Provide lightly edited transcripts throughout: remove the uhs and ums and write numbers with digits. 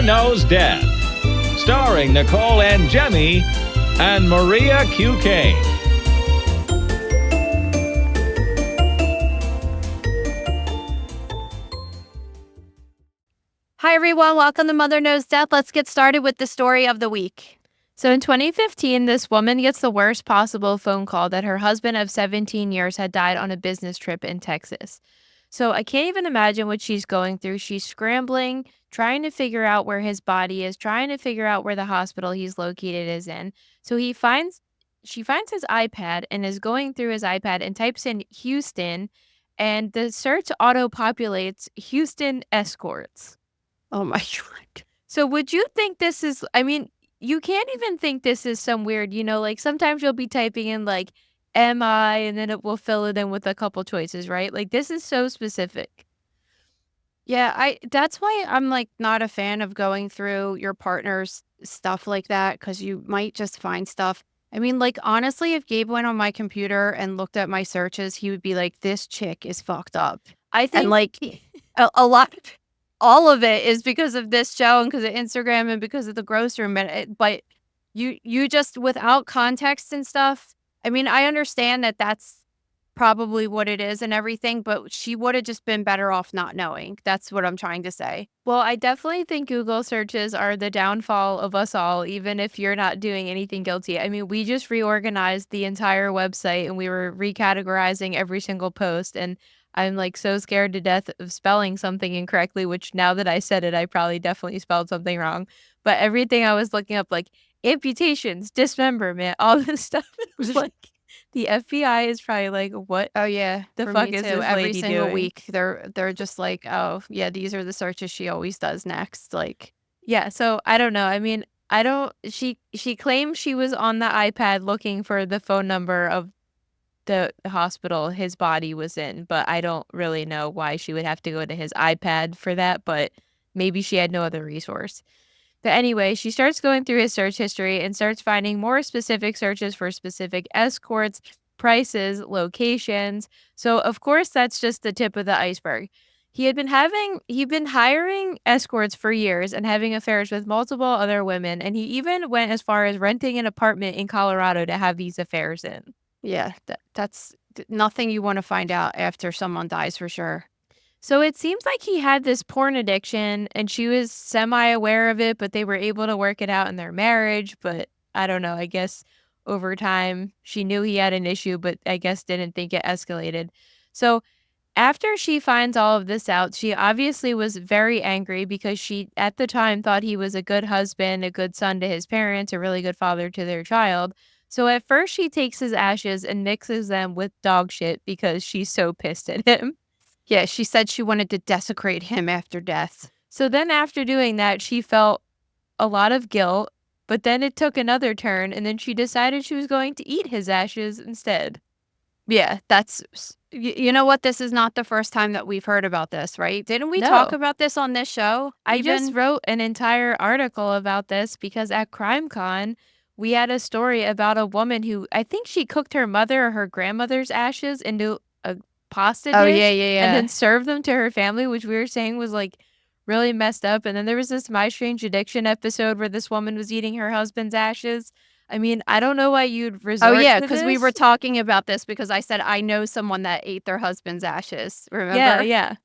Mother Knows Death, starring Nicole and Jemmy and Maria QK. Hi, everyone. Welcome to Mother Knows Death. Let's get started with the story of the week. So in 2015, this woman gets the worst possible phone call that her husband of 17 years had died on a business trip in Texas. So I can't even imagine what she's going through. She's scrambling, trying to figure out where his body is, trying to figure out where the hospital he's located is in. So she finds his iPad and is going through his iPad and types in Houston, and the search auto-populates Houston escorts. Oh, my God. So would you think this is, you can't even think this is some weird, like sometimes you'll be typing in like, am I, and then it will fill it in with a couple choices, right? Like this is so specific. Yeah, that's why I'm like not a fan of going through your partner's stuff like that, because you might just find stuff. I mean, like, honestly, if Gabe went on my computer and looked at my searches, he would be like, this chick is fucked up. I think And like a lot of all of it is because of this show and because of Instagram and because of the gross room. But you just, without context and stuff, I mean, I understand that that's probably what it is and everything, but she would have just been better off not knowing. That's what I'm trying to say. Well, I definitely think Google searches are the downfall of us all, even if you're not doing anything guilty. I mean, we just reorganized the entire website and we were recategorizing every single post, and I'm like so scared to death of spelling something incorrectly, which now that I said it, I probably definitely spelled something wrong. But everything I was looking up, like amputations, dismemberment, all this stuff, it was like the FBI is probably like, what? Oh yeah, The for fuck me is too. this Every lady single doing? week, they're just like, oh yeah, these are the searches she always does next. Like, Yeah, so I don't know. I mean, I don't she claims she was on the iPad looking for the phone number of the hospital his body was in, but I don't really know why she would have to go to his iPad for that, but maybe she had no other resource. But anyway, she starts going through his search history and starts finding more specific searches for specific escorts, prices, locations. So, of course, that's just the tip of the iceberg. He'd been hiring escorts for years and having affairs with multiple other women, and he even went as far as renting an apartment in Colorado to have these affairs in. yeah, that's nothing you want to find out after someone dies, for sure. So it seems like he had this porn addiction and she was semi-aware of it, but they were able to work it out in their marriage. But I don't know, I guess over time she knew he had an issue, but I guess didn't think it escalated. So after she finds all of this out, she obviously was very angry because she at the time thought he was a good husband, a good son to his parents, a really good father to their child. So at first she takes his ashes and mixes them with dog shit because she's so pissed at him. Yeah, she said she wanted to desecrate him after death. So then after doing that, she felt a lot of guilt, but then it took another turn, and then she decided she was going to eat his ashes instead. Yeah, that's, you know what? This is not the first time that we've heard about this, right? Didn't we No. talk about this on this show? I just wrote an entire article about this because at CrimeCon, we had a story about a woman who, I think she cooked her mother or her grandmother's ashes into a pasta dish. Oh, yeah. And then served them to her family, which we were saying was like really messed up. And then there was this My Strange Addiction episode where this woman was eating her husband's ashes. I mean, I don't know why you'd resort Oh, yeah, to because we this. were talking about this because I said I know someone that ate their husband's ashes, remember? Yeah.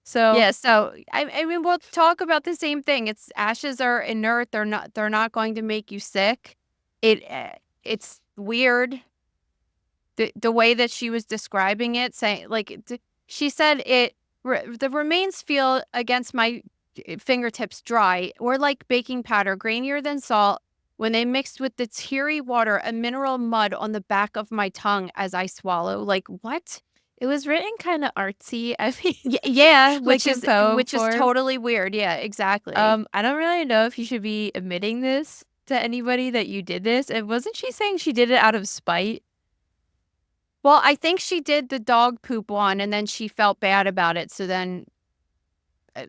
So Yeah, so I mean, we'll talk about the same thing. It's ashes are inert. They're not going to make you sick. It's weird. The way that she was describing it, saying like she said the remains feel against my fingertips dry or like baking powder, grainier than salt. When they mixed with the teary water and mineral mud on the back of my tongue as I swallow. Like, what? it was written kind of artsy. I mean, Yeah, like which in poem is form. totally weird. Yeah, exactly. I don't really know if you should be admitting this to anybody that you did this. And wasn't she saying she did it out of spite? Well, I think she did the dog poop one and then she felt bad about it. So then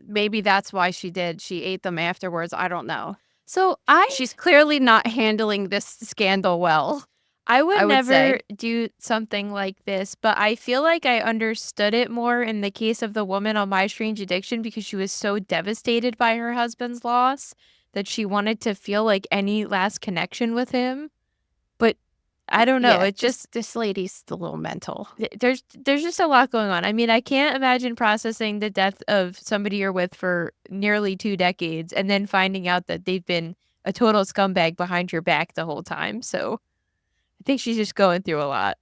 maybe that's why she did. She ate them afterwards. I don't know. So She's clearly not handling this scandal well. I would I would never say. do something like this, but I feel like I understood it more in the case of the woman on My Strange Addiction because she was so devastated by her husband's loss that she wanted to feel like any last connection with him. But I don't know. Yeah, It just this lady's a little mental. there's just a lot going on. I mean, I can't imagine processing the death of somebody you're with for nearly 2 decades and then finding out that they've been a total scumbag behind your back the whole time. So I think she's just going through a lot.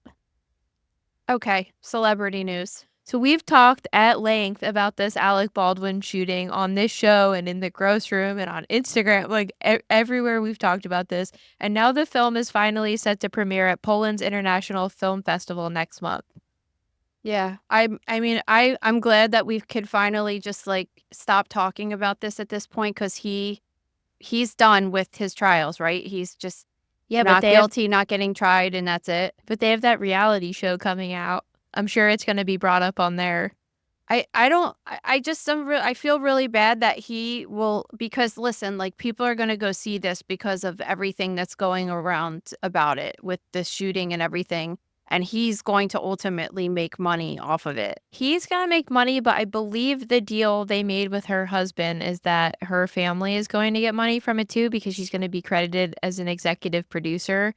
Okay, celebrity news. So we've talked at length about this Alec Baldwin shooting on this show and in the gross room and on Instagram, like everywhere we've talked about this. And now the film is finally set to premiere at Poland's International Film Festival next month. Yeah, I'm glad that we could finally just like stop talking about this at this point because he's done with his trials, right? He's just not guilty, not getting tried, and that's it. But they have that reality show coming out. I'm sure it's going to be brought up on there. I feel really bad that he will, because listen, like people are going to go see this because of everything that's going around about it with the shooting and everything. And he's going to ultimately make money off of it. He's going to make money, but I believe the deal they made with her husband is that her family is going to get money from it too because she's going to be credited as an executive producer.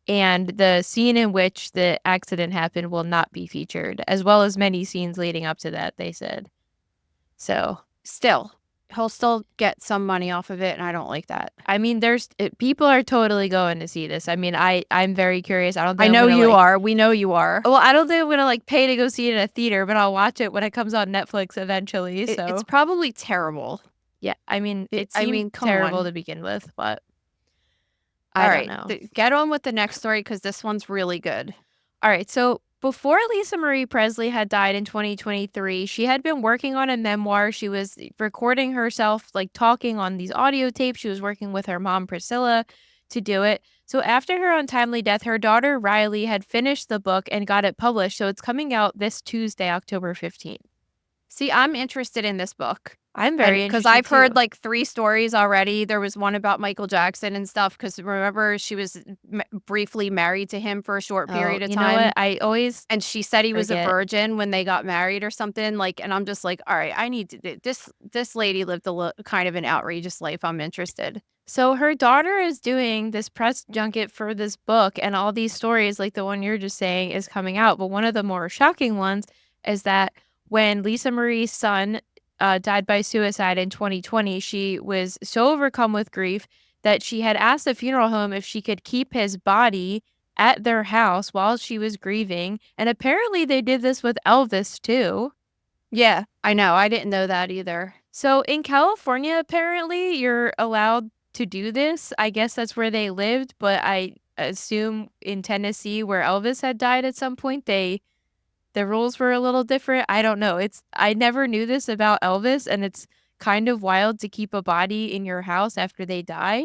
And the scene in which the accident happened will not be featured, as well as many scenes leading up to that, they said. So, Still, he'll still get some money off of it, and I don't like that. I mean, people are totally going to see this. I mean, I'm very curious. I don't think I know I'm gonna, you like, are. We know you are. well, I don't think I'm gonna like pay to go see it in a theater, but I'll watch it when it comes on Netflix eventually. It's probably terrible. Yeah, I mean, it I seemed mean, come terrible on. to begin with, but All I right, don't know. get on with the next story because this one's really good. All right, so before Lisa Marie Presley had died in 2023, she had been working on a memoir. She was recording herself, like talking on these audio tapes. She was working with her mom, Priscilla, to do it. So after her untimely death, her daughter, Riley, had finished the book and got it published. So it's coming out this Tuesday, October 15th. See, I'm interested in this book. I'm very Because interested I've heard too. like 3 stories already. There was one about Michael Jackson and stuff. Because remember, she was briefly married to him for a short period of you time. know what? I always And she said he was a forget. virgin when they got married or something. Like, and I'm just like, all right, I need to. This lady lived kind of an outrageous life. I'm interested. So her daughter is doing this press junket for this book, and all these stories, like the one you're just saying, is coming out. But one of the more shocking ones is that when Lisa Marie's son died by suicide in 2020, she was so overcome with grief that she had asked the funeral home if she could keep his body at their house while she was grieving. And apparently they did this with Elvis too. Yeah, I know. I didn't know that either. So in California, apparently you're allowed to do this. I guess that's where they lived, but I assume in Tennessee, where Elvis had died at some point, the rules were a little different. I don't know. I never knew this about Elvis, and it's kind of wild to keep a body in your house after they die.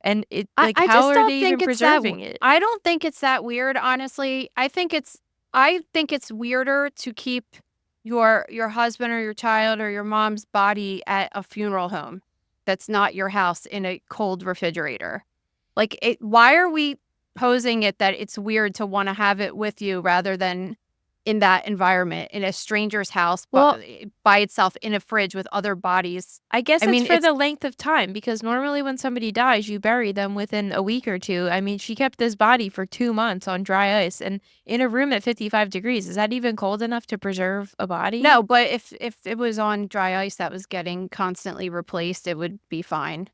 And I how just are don't they think even it's that. preserving it? I don't think it's that weird, honestly. I think it's weirder to keep your husband or your child or your mom's body at a funeral home that's not your house in a cold refrigerator. Like, why are we posing it that it's weird to want to have it with you rather than in that environment in a stranger's house by itself in a fridge with other bodies? I guess I mean, it's for the length of time, because normally when somebody dies, you bury them within a week or two. I mean, she kept this body for 2 months on dry ice and in a room at 55 degrees. Is that even cold enough to preserve a body? No, but if it was on dry ice that was getting constantly replaced, it would be fine.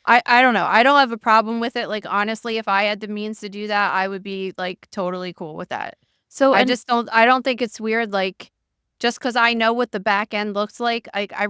I don't know. I don't have a problem with it. Like, honestly, if I had the means to do that, I would be like totally cool with that. So I don't think it's weird, like, just because I know what the back end looks like. I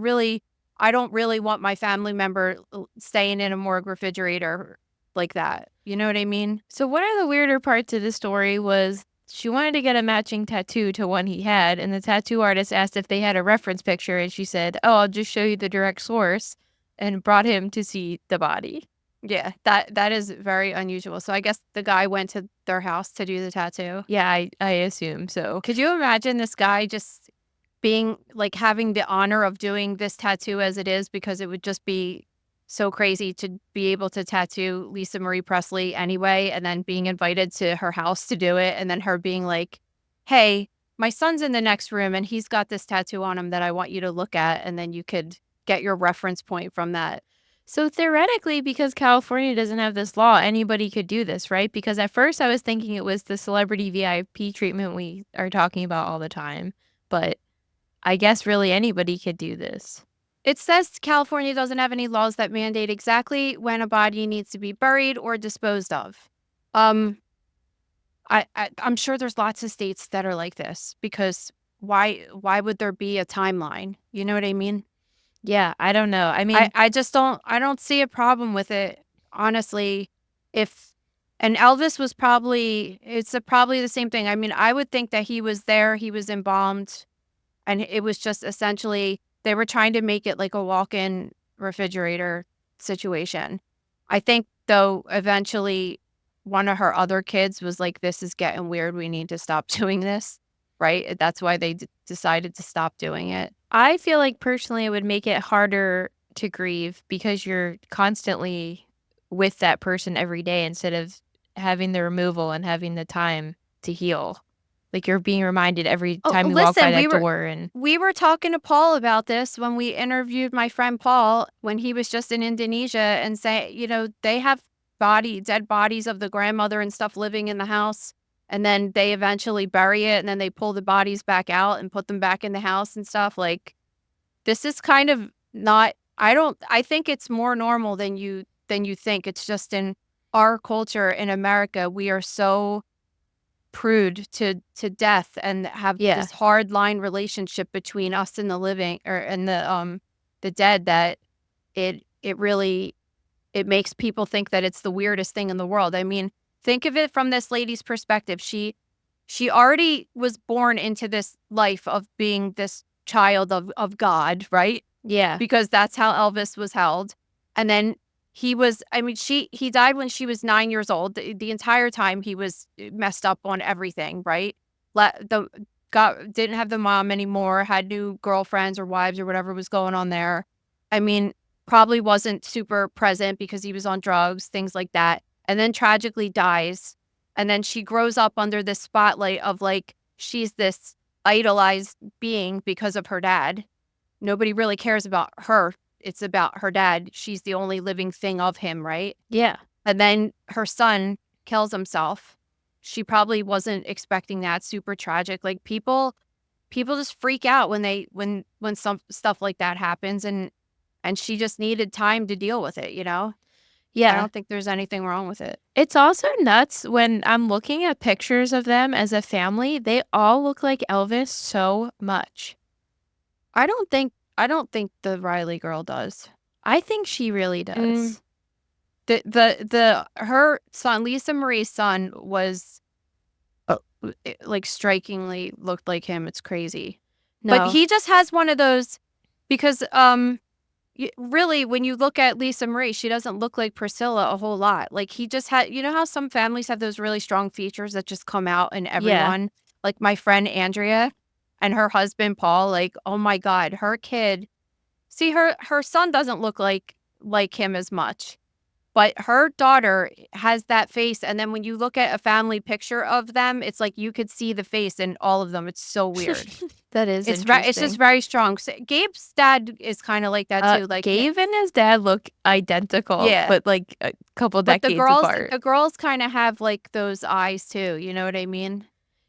don't really want my family member staying in a morgue refrigerator like that. You know what I mean? So one of the weirder parts of the story was she wanted to get a matching tattoo to one he had, and the tattoo artist asked if they had a reference picture, and she said, "Oh, I'll just show you the direct source," and brought him to see the body. Yeah, that is very unusual. So I guess the guy went to their house to do the tattoo. Yeah, I assume so. Could you imagine this guy just being like having the honor of doing this tattoo as it is, because it would just be so crazy to be able to tattoo Lisa Marie Presley anyway, and then being invited to her house to do it, and then her being like, hey, my son's in the next room and he's got this tattoo on him that I want you to look at, and then you could get your reference point from that. So theoretically, because California doesn't have this law, anybody could do this, right? Because at first I was thinking it was the celebrity VIP treatment we are talking about all the time. But I guess really anybody could do this. It says California doesn't have any laws that mandate exactly when a body needs to be buried or disposed of. I'm sure there's lots of states that are like this, because why would there be a timeline? You know what I mean? Yeah, I don't know. I mean, I just don't see a problem with it, honestly. And Elvis was probably the same thing. I mean, I would think that he was there, he was embalmed, and it was just essentially they were trying to make it like a walk-in refrigerator situation. I think though eventually one of her other kids was like, this is getting weird, we need to stop doing this, right? That's why they decided to stop doing it. I feel like personally it would make it harder to grieve because you're constantly with that person every day instead of having the removal and having the time to heal. Like you're being reminded every time you walk by that door. And we were talking to Paul about this when we interviewed my friend Paul when he was just in Indonesia, and say, you know, they have dead bodies of the grandmother and stuff living in the house. And then they eventually bury it, and then they pull the bodies back out and put them back in the house and stuff. Like, this is kind of not, I think it's more normal than you think. It's just in our culture in America, we are so prude to death and have this hard line relationship between us and the living and the dead, that it really makes people think that it's the weirdest thing in the world. I mean, think of it from this lady's perspective. She already was born into this life of being this child of God, right? yeah, Because that's how Elvis was held. And then he died when she was 9 years old. The entire time he was messed up on everything, right? Didn't have the mom anymore, had new girlfriends or wives or whatever was going on there. I mean, probably wasn't super present because he was on drugs, things like that. And then tragically dies. And then she grows up under this spotlight of like, she's this idolized being because of her dad. Nobody really cares about her. It's about her dad. She's the only living thing of him, right? yeah. And then her son kills himself. She probably wasn't expecting that. Super tragic. Like people just freak out when some stuff like that happens, and she just needed time to deal with it, you know? Yeah. I don't think there's anything wrong with it. It's also nuts when I'm looking at pictures of them as a family. They all look like Elvis so much. I don't think the Riley girl does. I think she really does. Her son, Lisa Marie's son, was like strikingly looked like him. It's crazy. No. But he just has one of those, because really, when you look at Lisa Marie, she doesn't look like Priscilla a whole lot. Like, he just had, you know how some families have those really strong features that just come out in everyone? Yeah. Like my friend Andrea and her husband Paul, like, oh my God, her kid. See, her son doesn't look like him as much. But her daughter has that face, and then when you look at a family picture of them, it's like you could see the face in all of them. It's so weird. That is It's interesting. just very strong. So Gabe's dad is kind of like that too. Like Gabe and his dad look identical, but like a couple decades apart. The girls kind of have like those eyes too. You know what I mean?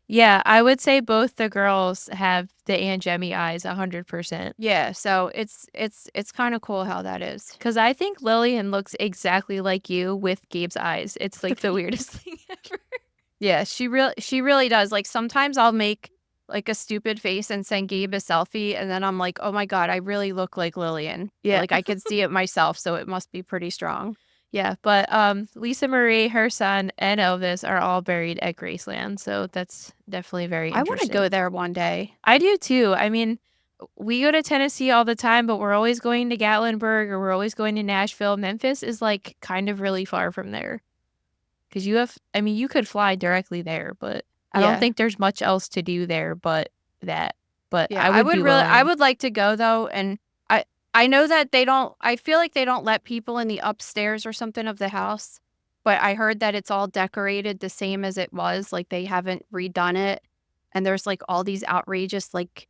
Yeah, I would say both the girls have the Aunt Jemmy eyes 100%. Yeah, so it's kind of cool how that is. Because I think Lillian looks exactly like you with Gabe's eyes. It's like the weirdest thing ever. Yeah, she really does. Like sometimes I'll make like a stupid face and send Gabe a selfie, and then I'm like, oh my God, I really look like Lillian. Yeah. Like I could see it myself, so it must be pretty strong. Yeah, but Lisa Marie, her son, and Elvis are all buried at Graceland, so that's definitely very interesting. I want to go there one day. I do too. I mean, we go to Tennessee all the time, but we're always going to Gatlinburg or we're always going to Nashville. Memphis is like kind of really far from there. Because you could fly directly there, but I don't think there's much else to do there but that. But yeah, I would like to go though, and I know that I feel like they don't let people in the upstairs or something of the house, but I heard that it's all decorated the same as it was, like they haven't redone it. And there's like all these outrageous like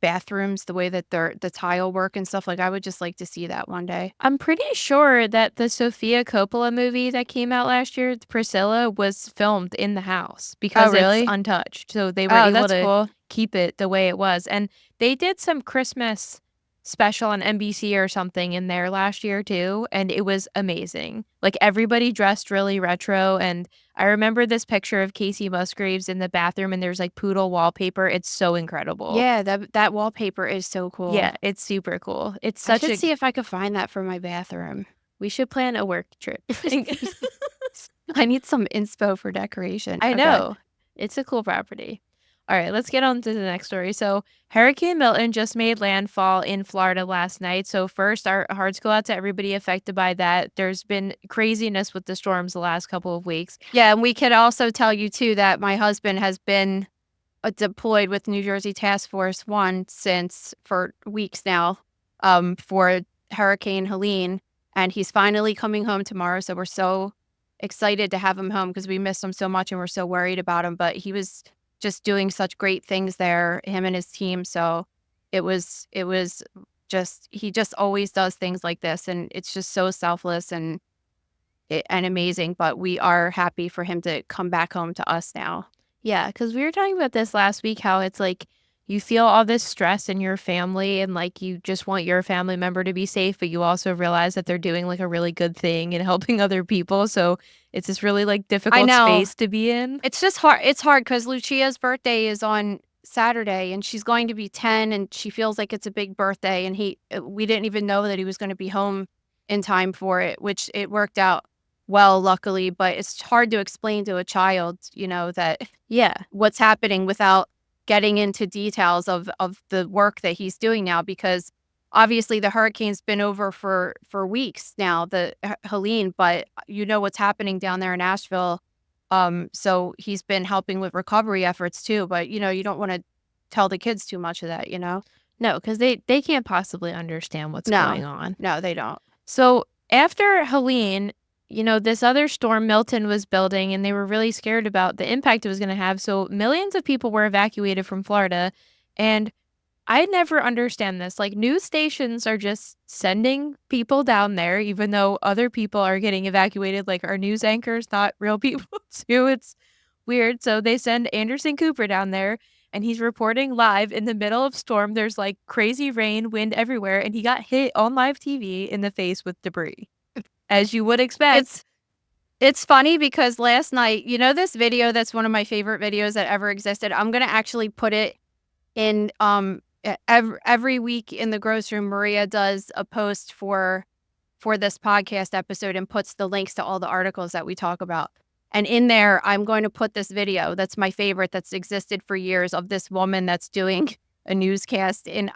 bathrooms, the way that the tile work and stuff. Like I would just like to see that one day. I'm pretty sure that the Sofia Coppola movie that came out last year, Priscilla, was filmed in the house because it's really? untouched. So they were Oh, able that's to cool. keep it the way it was. And they did some Christmas special on NBC or something in there last year too, and it was amazing. Like everybody dressed really retro, and I remember this picture of Casey Musgraves in the bathroom and there's like poodle wallpaper. It's so incredible. Yeah, that wallpaper is so cool. Yeah, it's super cool. It's I such should a see if I could find that for my bathroom. we should plan a work trip. I need some inspo for decoration. I Okay. know. It's a cool property. All right, let's get on to the next story. So, Hurricane Milton just made landfall in Florida last night. So, first, our hearts go out to everybody affected by that. There's been craziness with the storms the last couple of weeks. Yeah, and we could also tell you too that my husband has been deployed with New Jersey Task Force 1 for weeks now for Hurricane Helene, and he's finally coming home tomorrow. So we're so excited to have him home because we miss him so much and we're so worried about him. But he was just doing such great things there, him and his team. So it was just he just always does things like this, and it's just so selfless and amazing. But we are happy for him to come back home to us now. Yeah, because we were talking about this last week, how it's like you feel all this stress in your family and like you just want your family member to be safe, but you also realize that they're doing like a really good thing and helping other people. So it's this really like difficult know. space to be in. It's just hard. It's hard because Lucia's birthday is on Saturday and she's going to be 10 and she feels like it's a big birthday. And we didn't even know that he was going to be home in time for it, which it worked out well, luckily. But it's hard to explain to a child, that Yeah. what's happening without getting into details of the work that he's doing now, because obviously the hurricane's been over for weeks now, the Helene, but what's happening down there in Asheville. So he's been helping with recovery efforts too, but you don't want to tell the kids too much of that, No, because they can't possibly understand what's going on. No, they don't. So after Helene, this other storm Milton was building, and they were really scared about the impact it was going to have. So millions of people were evacuated from Florida. And I never understand this. Like, news stations are just sending people down there, even though other people are getting evacuated. Like, our news anchors, not real people too. It's weird. So they send Anderson Cooper down there, and he's reporting live in the middle of storm. There's like crazy rain, wind everywhere, and he got hit on live TV in the face with debris. As you would expect. It's funny because last night, this video that's one of my favorite videos that ever existed. I'm going to actually put it in every week in the gross room. Maria does a post for this podcast episode and puts the links to all the articles that we talk about. And in there, I'm going to put this video that's my favorite, that's existed for years, of this woman that's doing a newscast. And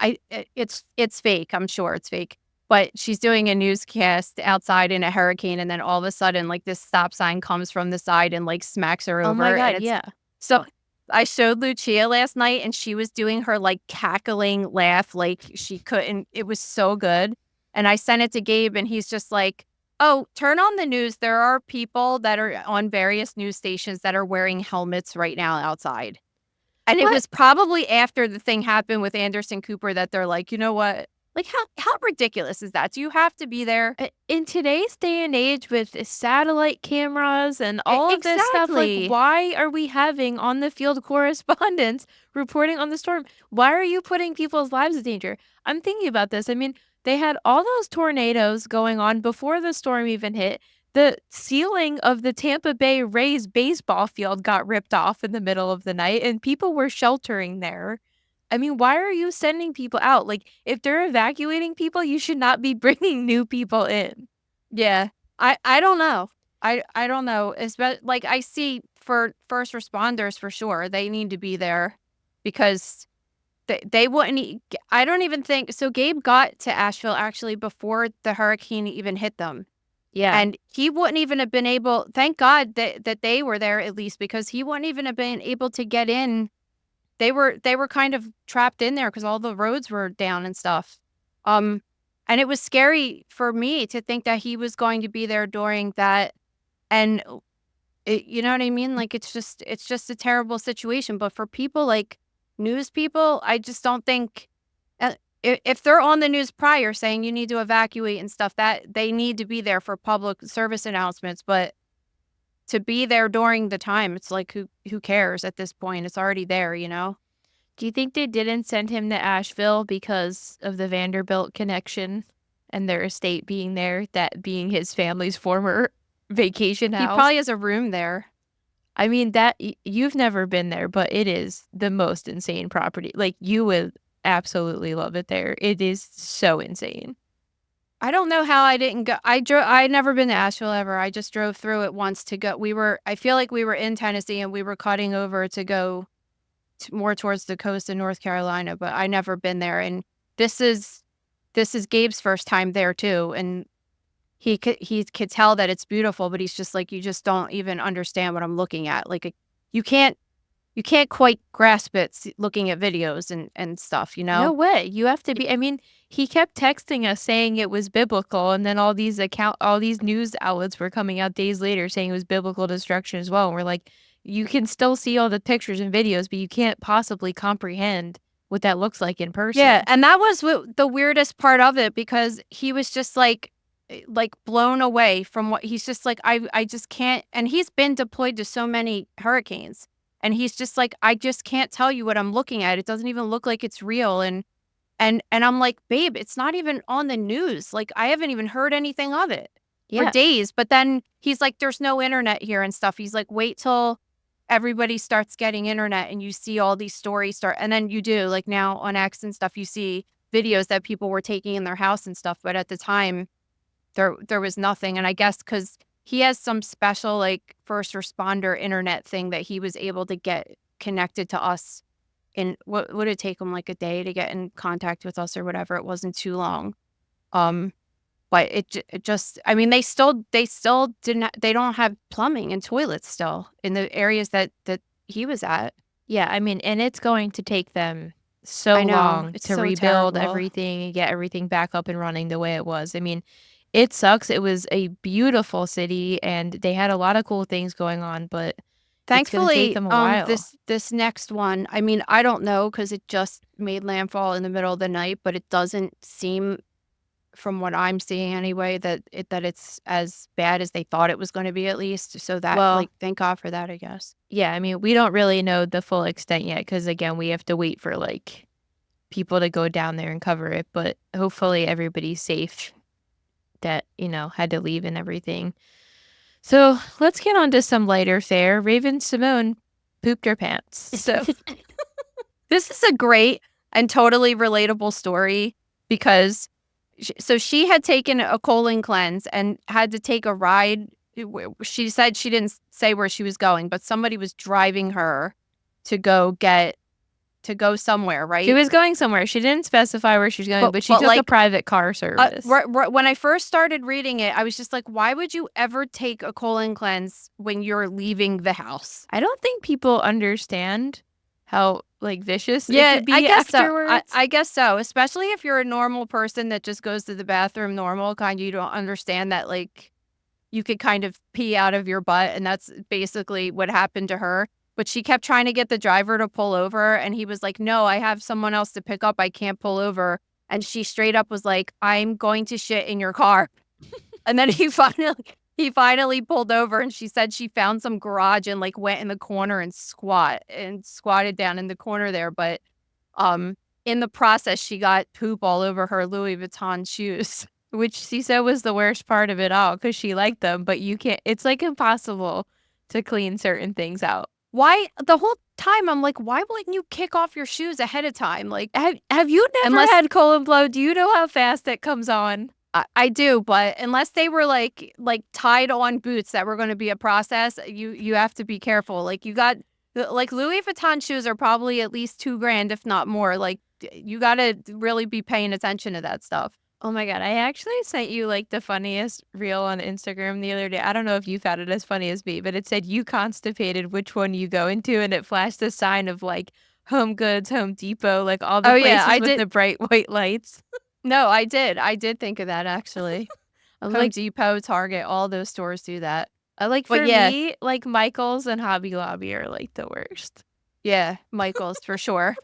it's fake. I'm sure it's fake. But she's doing a newscast outside in a hurricane, and then all of a sudden, like, this stop sign comes from the side and like smacks her over. Oh my God, and yeah. So I showed Lucia last night, and she was doing her like cackling laugh, like she couldn't. It was so good. And I sent it to Gabe, and he's just like, "Oh, turn on the news. There are people that are on various news stations that are wearing helmets right now outside." And What? it was probably after the thing happened with Anderson Cooper that they're like, you know what? Like, how ridiculous is that? Do you have to be there? In today's day and age with satellite cameras and all of this stuff, Exactly. like, why are we having on the field correspondents reporting on the storm? Why are you putting people's lives in danger? I'm thinking about this. I mean, they had all those tornadoes going on before the storm even hit. The ceiling of the Tampa Bay Rays baseball field got ripped off in the middle of the night, and people were sheltering there. I mean, why are you sending people out? Like, if they're evacuating people, you should not be bringing new people in. Yeah. I don't know. I don't know. Like, I see for first responders, for sure, they need to be there because they wouldn't. I don't even think so. Gabe got to Asheville actually before the hurricane even hit them. Yeah. And he wouldn't even have been able, thank God that they were there at least, because he wouldn't even have been able to get in. They were kind of trapped in there because all the roads were down and stuff. And it was scary for me to think that he was going to be there during that. And you know what I mean? Like, it's just a terrible situation. But for people like news people, I just don't think if they're on the news prior saying you need to evacuate and stuff, that they need to be there for public service announcements. But to be there during the time, it's like, who cares at this point? It's already there, you know? Do you think they didn't send him to Asheville because of the Vanderbilt connection and their estate being there, that being his family's former vacation house? He probably has a room there. I mean, you've never been there, but it is the most insane property. Like, you would absolutely love it there. It is so insane. I don't know how I didn't go. I'd never been to Asheville ever. I just drove through it once to go. I feel like we were in Tennessee and we were cutting over to go more towards the coast of North Carolina, but I never been there. And this is Gabe's first time there too. And he could tell that it's beautiful, but he's just like, you just don't even understand what I'm looking at. Like, you can't quite grasp it looking at videos and stuff, you know? No way. You have to be. I mean, he kept texting us saying it was biblical, and then all these news outlets were coming out days later saying it was biblical destruction as well. And we're like, you can still see all the pictures and videos, but you can't possibly comprehend what that looks like in person. Yeah, and that was the weirdest part of it, because he was just like blown away from what he's just like, I just can't. And he's been deployed to so many hurricanes. And he's just like, I just can't tell you what I'm looking at. It doesn't even look like it's real. And I'm like, babe, it's not even on the news. Like, I haven't even heard anything of it for days. But then he's like, there's no internet here and stuff. He's like, wait till everybody starts getting internet and you see all these stories start. And then you do, like, now on X and stuff, you see videos that people were taking in their house and stuff. But at the time, there was nothing. And I guess because he has some special, like, first responder internet thing that he was able to get connected to us. And what would it take him, like, a day to get in contact with us or whatever? It wasn't too long. But it just, I mean, they still they don't have plumbing and toilets still in the areas that he was at. Yeah, I mean, and it's going to take them so long to rebuild everything and get everything back up and running the way it was. I mean, it sucks. It was a beautiful city, and they had a lot of cool things going on, but thankfully, take them a while. This next one, I mean, I don't know, because it just made landfall in the middle of the night, but it doesn't seem, from what I'm seeing anyway, that it's as bad as they thought it was going to be, at least. So that, like, thank God for that, I guess. Yeah, I mean, we don't really know the full extent yet, because again, we have to wait for, like, people to go down there and cover it, but hopefully everybody's safe that, you know, had to leave and everything. So let's get on to some lighter fare. Raven-Symoné pooped her pants. So this is a great and totally relatable story, because she had taken a colon cleanse and had to take a ride. She said she didn't say where she was going, but somebody was driving her to go somewhere, right? She was going somewhere. She didn't specify where she was going, but she took a private car service. When I first started reading it, I was just like, why would you ever take a colon cleanse when you're leaving the house? I don't think people understand how, like, vicious it could be afterwards. I guess so, especially if you're a normal person that just goes to the bathroom normal, kind of, you don't understand that, like, you could kind of pee out of your butt, and that's basically what happened to her. But she kept trying to get the driver to pull over, and he was like, no, I have someone else to pick up. I can't pull over. And she straight up was like, I'm going to shit in your car. And then he finally pulled over, and she said she found some garage and, like, went in the corner and squatted down in the corner there. But in the process, she got poop all over her Louis Vuitton shoes, which she said was the worst part of it all, because she liked them, but you can't. It's, like, impossible to clean certain things out. Why? The whole time I'm like, why wouldn't you kick off your shoes ahead of time? Like, have you never had colon blow? Do you know how fast it comes on? I do, but unless they were like tied on boots that were going to be a process, you have to be careful. Like, you got, like, Louis Vuitton shoes are probably at least $2,000, if not more. Like, you got to really be paying attention to that stuff. Oh my God. I actually sent you, like, the funniest reel on Instagram the other day. I don't know if you found it as funny as me, but it said you constipated, which one you go into, and it flashed a sign of, like, Home Goods, Home Depot, like all the places with the bright white lights. No, I did think of that, actually. I'm Home like, Depot, Target, all those stores do that. like But for yeah, me, like Michael's and Hobby Lobby are like the worst. yeah, Michael's for sure.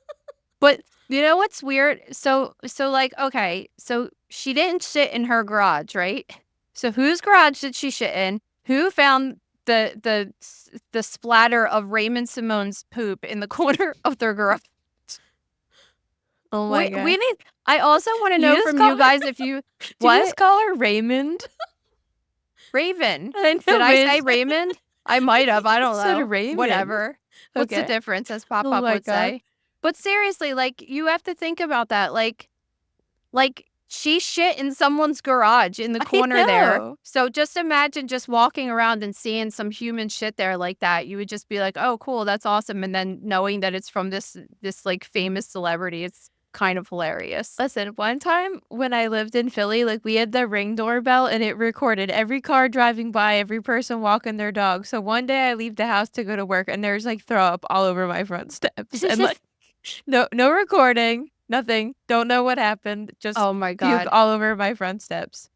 But you know what's weird? So like, okay, so she didn't shit in her garage, right? So whose garage did she shit in? Who found the splatter of Raven-Symoné's poop in the corner of their garage? Oh my We god. need. I also want to You know just from call you her guys if you Do you just what call her Raymond? Raven. I know, Did I say bitch. Raymond? I might have. I You don't said know. Raymond. Whatever. What's the Okay. difference, as Pop Oh Pop my would god. say? But seriously, like you have to think about that. Like she shit in someone's garage in the I corner there. know. So just imagine just walking around and seeing some human shit there like that. You would just be like, "Oh, cool, that's awesome." And then knowing that it's from this like famous celebrity, it's kind of hilarious. Listen, one time when I lived in Philly, like we had the Ring doorbell and it recorded every car driving by, every person walking their dog. So one day I leave the house to go to work and there's like throw up all over my front steps and like no recording, nothing. Don't know what happened. Just Oh my puke god. all over my front steps.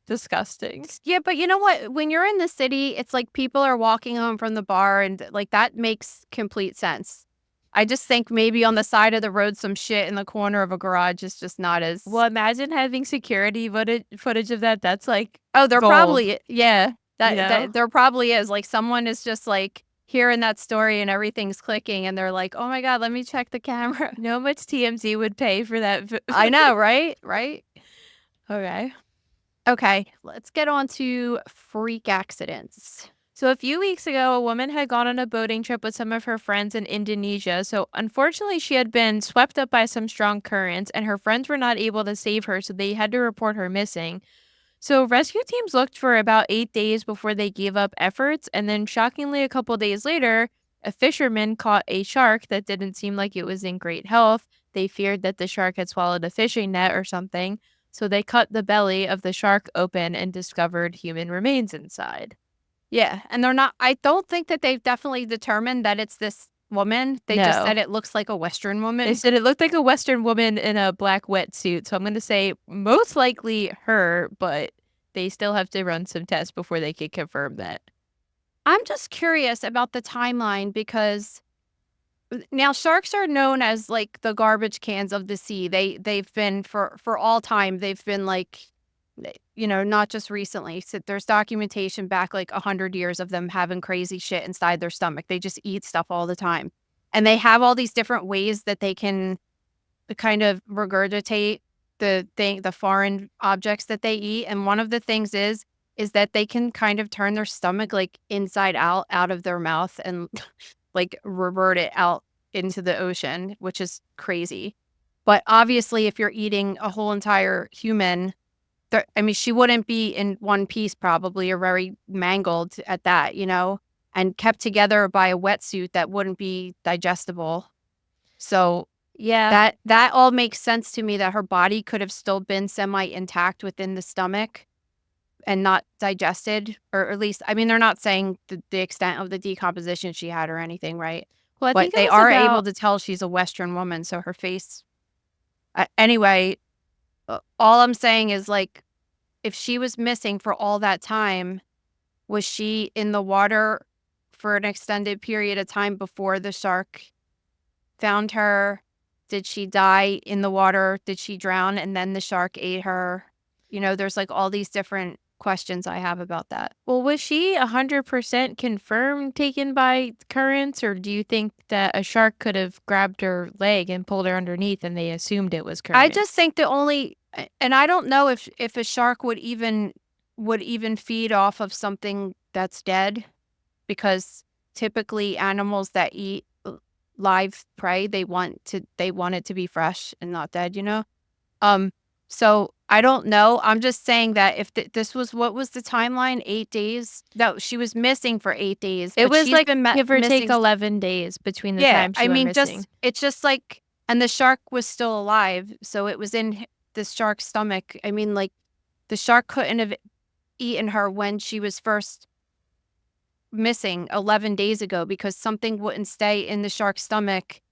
Disgusting. Yeah, but you know what? When you're in the city, it's like people are walking home from the bar and like that makes complete sense. I just think maybe on the side of the road, some shit in the corner of a garage is just not as. Well, imagine having security footage of that. That's like Oh, there gold, probably, yeah, you know? that there probably is. Like someone is just like hearing that story and everything's clicking and they're like, oh my God, let me check the camera. You know how much TMZ would pay for that? I know, right? Right. Okay. Okay, let's get on to freak accidents. So a few weeks ago, a woman had gone on a boating trip with some of her friends in Indonesia. So unfortunately, she had been swept up by some strong currents, and her friends were not able to save her, so they had to report her missing. So rescue teams looked for about 8 days before they gave up efforts, and then shockingly, a couple days later, a fisherman caught a shark that didn't seem like it was in great health. They feared that the shark had swallowed a fishing net or something, so they cut the belly of the shark open and discovered human remains inside. Yeah, and they're not. I don't think that they've definitely determined that it's this woman. They just said No. it looks like a Western They woman. said it looked like a Western woman in a black wetsuit, so I'm going to say most likely her, but they still have to run some tests before they can confirm that. I'm just curious about the timeline because now sharks are known as like the garbage cans of the sea. They've been for all time. They've been like, not just recently. So there's documentation back like 100 years of them having crazy shit inside their stomach. They just eat stuff all the time, and they have all these different ways that they can kind of regurgitate the foreign objects that they eat. And one of the things is that they can kind of turn their stomach like inside out of their mouth and like revert it out into the ocean, which is crazy. But obviously, if you're eating a whole entire human, I mean, she wouldn't be in one piece probably, or very mangled at that, and kept together by a wetsuit that wouldn't be digestible. So Yeah. that all makes sense to me, that her body could have still been semi intact within the stomach and not digested, or at least, I mean, they're not saying the extent of the decomposition she had or anything, right? Well, I But think it they was are able about to tell she's a Western woman, so her face. Anyway, all I'm saying is, like, if she was missing for all that time, was she in the water for an extended period of time before the shark found her? Did she die in the water? Did she drown and then the shark ate her? There's like all these different questions I have about that. Well, was she 100% confirmed taken by currents, or do you think that a shark could have grabbed her leg and pulled her underneath and they assumed it was currents? I just think the only, and I don't know if a shark would even feed off of something that's dead, because typically animals that eat live prey, they want it to be fresh and not dead. So I don't know. I'm just saying that if this was, what was the timeline? 8 days? No, she was missing for 8 days. It but was she's like been give or take missing. 11 days between the Yeah, time she I went mean, missing. it's just like, and the shark was still alive, so it was in the shark's stomach. I mean, like, the shark couldn't have eaten her when she was first missing 11 days ago, because something wouldn't stay in the shark's stomach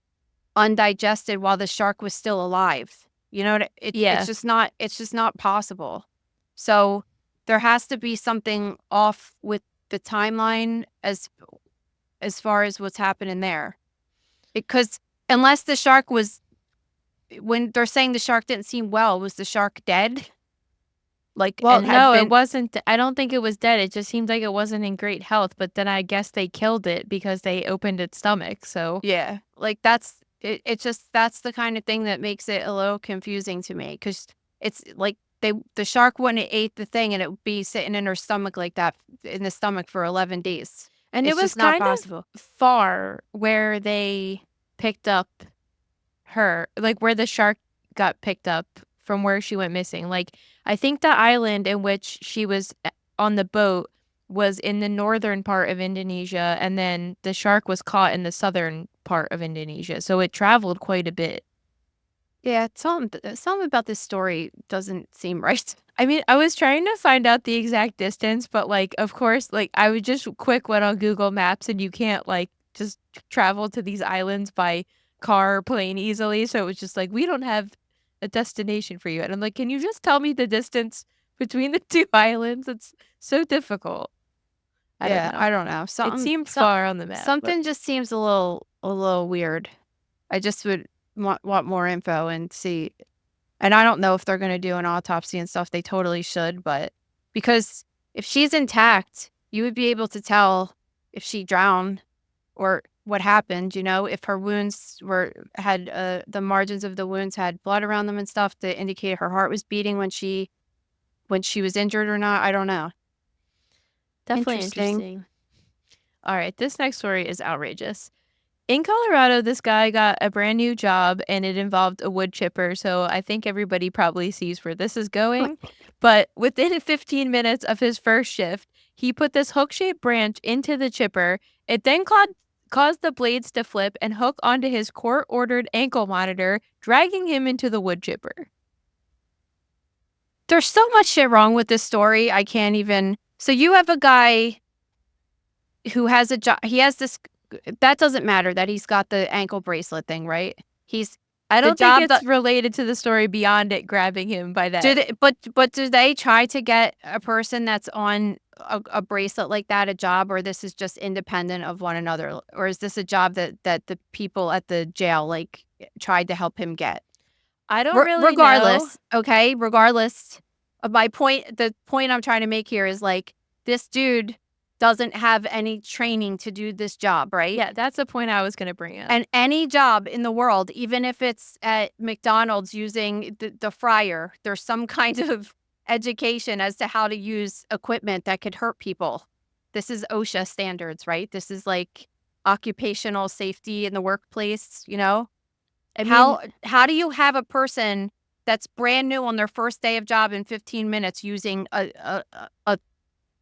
undigested while the shark was still alive. You know, Yeah. it's just not possible. So there has to be something off with the timeline as far as what's happening there. Because unless the shark was, when they're saying the shark didn't seem well, was the shark dead? Like, Well, and had no, it been, wasn't. I don't think it was dead. It just seemed like it wasn't in great health. But then I guess they killed it because they opened its stomach. So yeah, like that's it. It's just that's the kind of thing that makes it a little confusing to me because it's like the shark wouldn't have ate the thing and it would be sitting in her stomach like that in the stomach for 11 days. and it It's was just not kind possible. of far where they picked up her, like where the shark got picked up from where she went missing. Like, I think the island in which she was on the boat was in the northern part of Indonesia, and then the shark was caught in the southern part of Indonesia. So it traveled quite a bit. Yeah, something about this story doesn't seem right. I mean, I was trying to find out the exact distance, but like, of course, like I would just quick went on Google Maps, and you can't like just travel to these islands by car or plane easily. So it was just like, we don't have a destination for you. And I'm like, can you just tell me the distance between the two islands? It's so difficult. I don't Yeah, know. I don't know. It seemed far on the map. Something just seems a little weird. I just would want more info and see. And I don't know if they're going to do an autopsy and stuff. They totally should, but because if she's intact, you would be able to tell if she drowned or what happened, you know, if her wounds had the margins of the wounds had blood around them and stuff to indicate her heart was beating when she was injured or not. I don't know. Definitely interesting. All right, this next story is outrageous. In Colorado, this guy got a brand new job and it involved a wood chipper, so I think everybody probably sees where this is going. But within 15 minutes of his first shift, he put this hook-shaped branch into the chipper. It then caused the blades to flip and hook onto his court-ordered ankle monitor, dragging him into the wood chipper. There's so much shit wrong with this story. I can't even. So you have a guy who has a job. He has this. That doesn't matter that he's got the ankle bracelet thing, right? I don't think it's related to the story beyond it grabbing him by that. But do they try to get a person that's on a bracelet like that a job, or this is just independent of one another, or is this a job that the people at the jail like tried to help him get? I don't really regardless, know. Okay, regardless of my point, the point I'm trying to make here is like this dude doesn't have any training to do this job, right? Yeah, that's the point I was going to bring up. And any job in the world, even if it's at McDonald's using the fryer, there's some kind of education as to how to use equipment that could hurt people. This is OSHA standards, right? This is like occupational safety in the workplace, you know? I mean, how do you have a person that's brand new on their first day of job in 15 minutes using a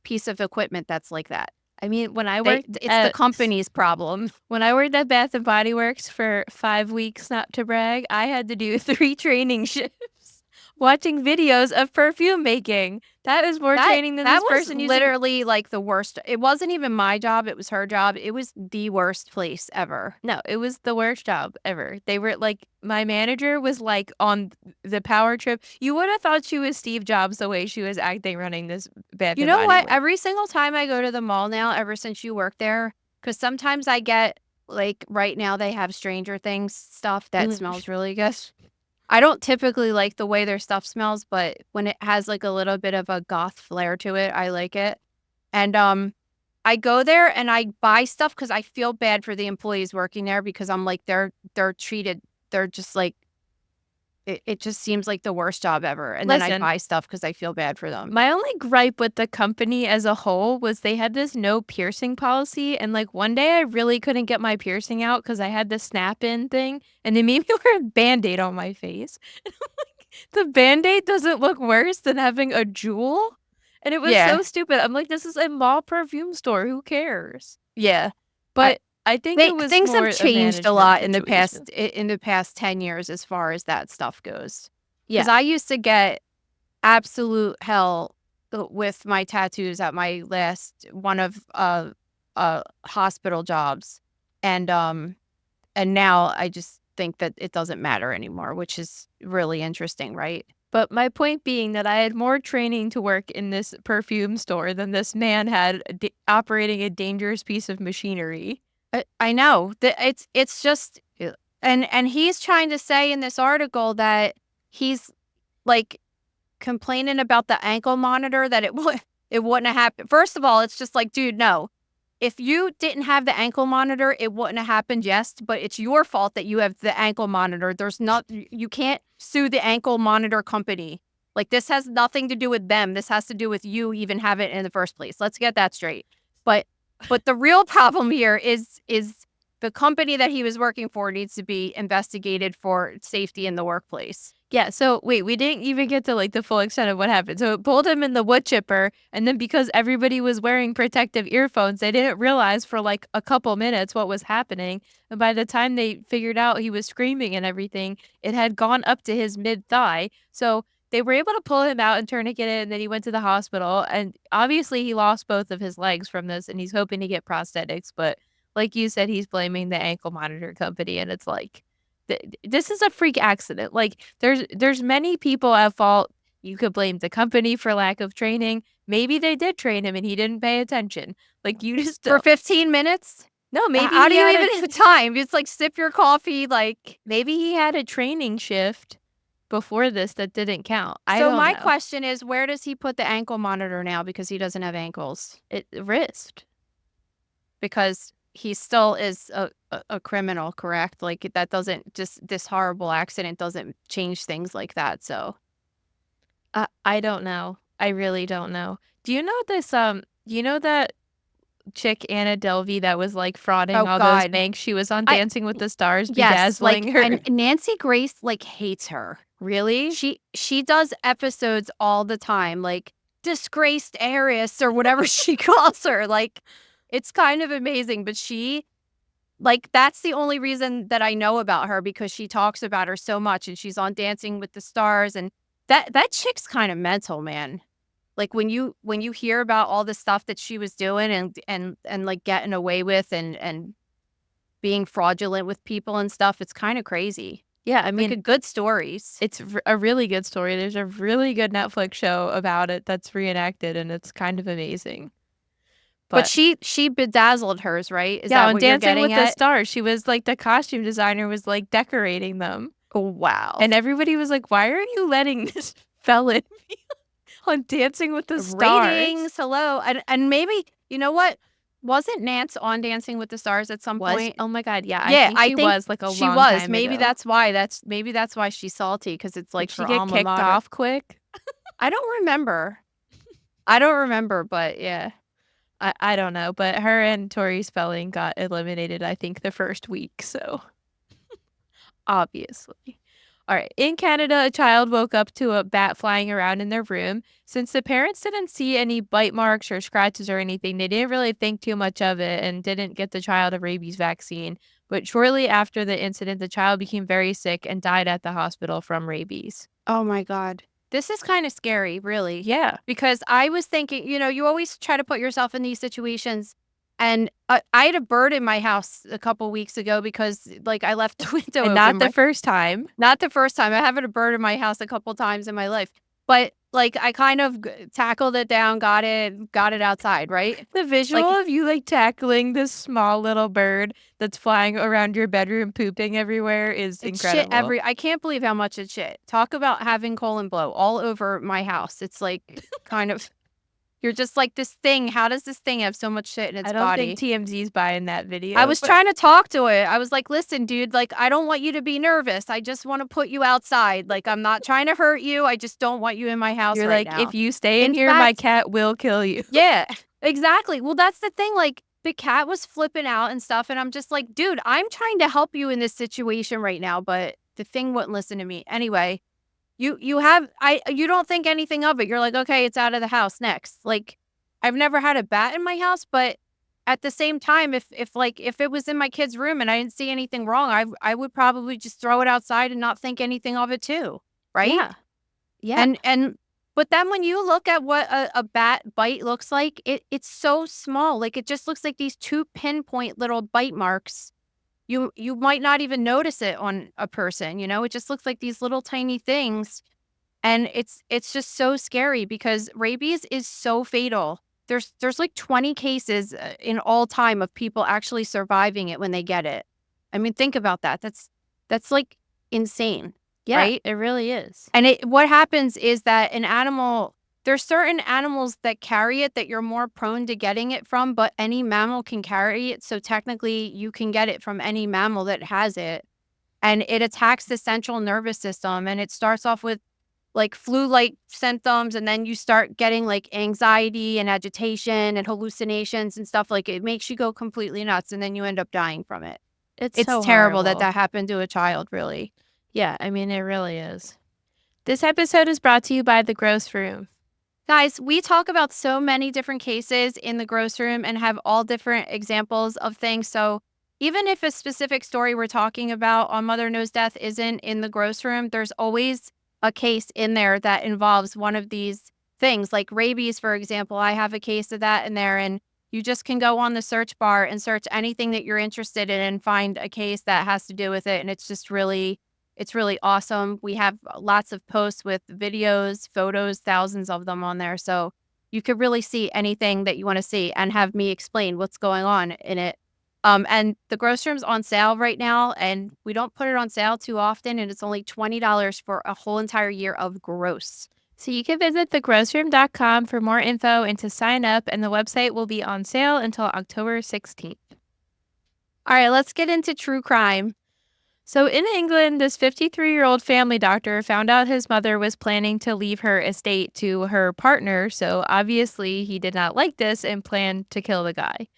piece of equipment that's like that? I mean, when I worked it's the company's problem. When I worked at Bath and Body Works for 5 weeks, not to brag, I had to do 3 training shifts watching videos of perfume making. That is more training than this person using. That was literally like the worst. It wasn't even my job. It was her job. It was the worst place ever. No, it was the worst job ever. They were like, my manager was like on the power trip. You would have thought she was Steve Jobs the way she was acting running this Bath You and know Body what? Works. Every single time I go to the mall now, ever since you work there, because sometimes I get like right now they have Stranger Things stuff that smells really good. I don't typically like the way their stuff smells, but when it has like a little bit of a goth flair to it, I like it. And I go there and I buy stuff because I feel bad for the employees working there because I'm like they're treated, they're just like it just seems like the worst job ever. And then I buy stuff because I feel bad for them. My only gripe with the company as a whole was they had this no piercing policy. And like one day I really couldn't get my piercing out because I had the snap-in thing. And they made me wear a Band-Aid on my face. And I'm like, the Band-Aid doesn't look worse than having a jewel? And it was so stupid. I'm like, this is a mall perfume store. Who cares? Yeah. But I think it was things more have changed a lot in the situation. past 10 years as far as that stuff goes. Yeah. Because I used to get absolute hell with my tattoos at my last one of hospital jobs, and now I just think that it doesn't matter anymore, which is really interesting, right? But my point being that I had more training to work in this perfume store than this man had operating a dangerous piece of machinery. I know that it's just, and he's trying to say in this article that he's like complaining about the ankle monitor, that it wouldn't have happened. First of all, it's just like, dude, no. If you didn't have the ankle monitor, it wouldn't have happened, yes, but it's your fault that you have the ankle monitor. You can't sue the ankle monitor company. Like, this has nothing to do with them. This has to do with you even have it in the first place. Let's get that straight. But the real problem here is the company that he was working for needs to be investigated for safety in the workplace. Yeah, so wait, we didn't even get to like the full extent of what happened. So it pulled him in the wood chipper, and then because everybody was wearing protective earphones, they didn't realize for like a couple minutes what was happening. And by the time they figured out he was screaming and everything, it had gone up to his mid-thigh. So they were able to pull him out and tourniquet it, and then he went to the hospital. And obviously he lost both of his legs from this, and he's hoping to get prosthetics. But like you said, he's blaming the ankle monitor company, and it's like, this is a freak accident. Like, there's many people at fault. You could blame the company for lack of training. Maybe they did train him and he didn't pay attention. Like, you just For 15 minutes? no, maybe How do he you had even have time? It's like, sip your coffee, like. maybe he had a training shift before this that didn't count. I So don't my know. question is, where does he put the ankle monitor now, because he doesn't have ankles? Wrist. Because he still is a criminal, correct? Like, that doesn't, just this horrible accident doesn't change things like that. So I don't know. I really don't know. Do you know this? You know that chick Anna Delvey that was like frauding Oh, all those God. banks? She was on I- Dancing with the Stars, yes, like, bedazzling her. and Nancy Grace like hates her. Really? She does episodes all the time, like disgraced heiress or whatever she calls her. Like, it's kind of amazing, but that's the only reason that I know about her, because she talks about her so much, and she's on Dancing with the Stars, and that chick's kind of mental, man. Like, when you hear about all the stuff that she was doing and like getting away with and being fraudulent with people and stuff, it's kind of crazy. Yeah, I mean, Like, good stories. it's a really good story. There's a really good Netflix show about it that's reenacted, and it's kind of amazing. But she bedazzled hers, right? Is yeah, that on what you're Dancing with getting the at? Stars, she was like the costume designer was like decorating them. Oh, wow. And everybody was like, why are you letting this felon be on Dancing with the Stars? ratings, hello. And maybe, you know what? Wasn't Nance on Dancing with the Stars at some point? Oh my God, yeah. Yeah, I think she was like a she long was. time Maybe ago. that's why. Maybe that's why she's salty, because it's like Did she her get alma kicked mater. off quick? I don't remember. But yeah. I don't know, but her and Tori Spelling got eliminated, I think, the first week, so obviously. All right. In Canada, a child woke up to a bat flying around in their room. Since the parents didn't see any bite marks or scratches or anything, they didn't really think too much of it and didn't get the child a rabies vaccine. But shortly after the incident, the child became very sick and died at the hospital from rabies. Oh my God. This is kind of scary, really. Yeah. Because I was thinking, you always try to put yourself in these situations. And I had a bird in my house a couple weeks ago because, like, I left the window And open. not the first time. Not the first time. I have had a bird in my house a couple times in my life. But, like, I kind of tackled it down, got it outside, right? The visual of you, like, tackling this small little bird that's flying around your bedroom pooping everywhere is incredible. Shit I can't believe how much it shit. Talk about having colon blow all over my house. It's like kind of, you're just like, this thing, how does this thing have so much shit in its body? I don't think TMZ's buying that video. I was trying to talk to it. I was like, listen, dude, like, I don't want you to be nervous. I just want to put you outside. Like, I'm not trying to hurt you. I just don't want you in my house You're right like, now. if you stay in here, my cat will kill you. Yeah, exactly. Well, that's the thing. Like, the cat was flipping out and stuff. And I'm just like, dude, I'm trying to help you in this situation right now. But the thing wouldn't listen to me. Anyway, you don't think anything of it. You're like, okay, it's out of the house. Next. Like, I've never had a bat in my house, but at the same time, if it was in my kid's room and I didn't see anything wrong, I would probably just throw it outside and not think anything of it too. Right? Yeah. Yeah. But then when you look at what a bat bite looks like, it's so small. Like, it just looks like these two pinpoint little bite marks you might not even notice it on a person, it just looks like these little tiny things. And it's just so scary because rabies is so fatal. There's like 20 cases in all time of people actually surviving it when they get it. I mean, think about that. That's like insane, Yeah, right? it really is. And what happens is that there's certain animals that carry it that you're more prone to getting it from, but any mammal can carry it. So technically you can get it from any mammal that has it. And it attacks the central nervous system, and it starts off with like flu-like symptoms, and then you start getting like anxiety and agitation and hallucinations and stuff. Like, it makes you go completely nuts, and then you end up dying from it. It's It's so terrible that horrible. happened to a child, really. Yeah, I mean, it really is. This episode is brought to you by The Gross Room. Guys, we talk about so many different cases in the gross room and have all different examples of things. So even if a specific story we're talking about on Mother Knows Death isn't in the gross room, there's always a case in there that involves one of these things. Like rabies, for example, I have a case of that in there, and you just can go on the search bar and search anything that you're interested in and find a case that has to do with it. And it's really awesome. We have lots of posts with videos, photos, thousands of them on there. So you could really see anything that you want to see and have me explain what's going on in it. And the gross room's on sale right now, and we don't put it on sale too often, and it's only $20 for a whole entire year of gross. So you can visit thegrossroom.com for more info and to sign up, and the website will be on sale until October 16th. All right, let's get into true crime. So in England, this 53-year-old family doctor found out his mother was planning to leave her estate to her partner, so obviously he did not like this and planned to kill the guy.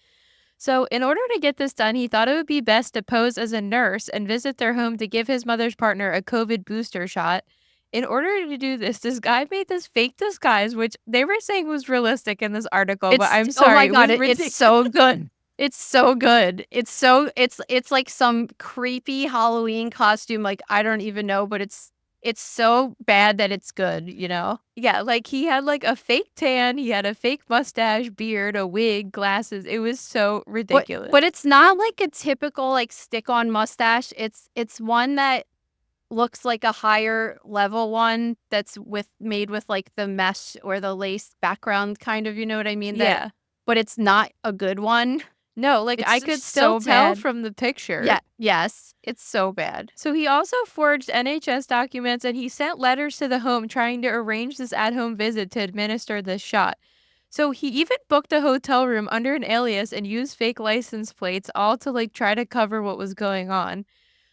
So in order to get this done, he thought it would be best to pose as a nurse and visit their home to give his mother's partner a COVID booster shot. In order to do this, this guy made this fake disguise, which they were saying was realistic in this article, but I'm sorry. Oh my God, it was it's so good. It's so good. It's like some creepy Halloween costume. Like, I don't even know, but it's so bad that it's good, Yeah, like he had like a fake tan, he had a fake mustache, beard, a wig, glasses. It was so ridiculous. But it's not like a typical like stick-on mustache. It's one that looks like a higher level one that's made with like the mesh or the lace background, kind of, you know what I mean? Yeah. But it's not a good one. No, like It's I could so still tell bad. from the picture. Yeah, yes, it's so bad. So he also forged NHS documents and he sent letters to the home trying to arrange this at-home visit to administer this shot. So he even booked a hotel room under an alias and used fake license plates, all to like try to cover what was going on.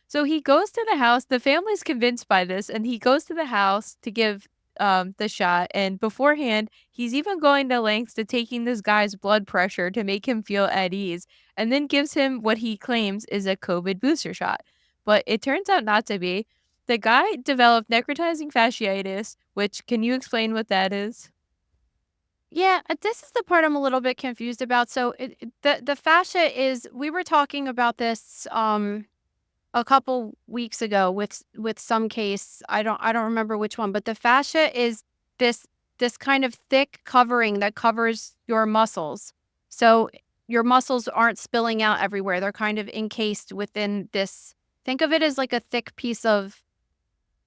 So he goes to the house. The family's convinced by this, and he goes to the house to give the shot. And beforehand, he's even going to lengths to taking this guy's blood pressure to make him feel at ease, and then gives him what he claims is a COVID booster shot. But it turns out not to be. The guy developed necrotizing fasciitis, which, can you explain what that is? Yeah, this is the part I'm a little bit confused about. So the fascia is, we were talking about this a couple weeks ago with some case. I don't remember which one, but the fascia is this kind of thick covering that covers your muscles. So your muscles aren't spilling out everywhere. They're kind of encased within this. Think of it as like a thick piece of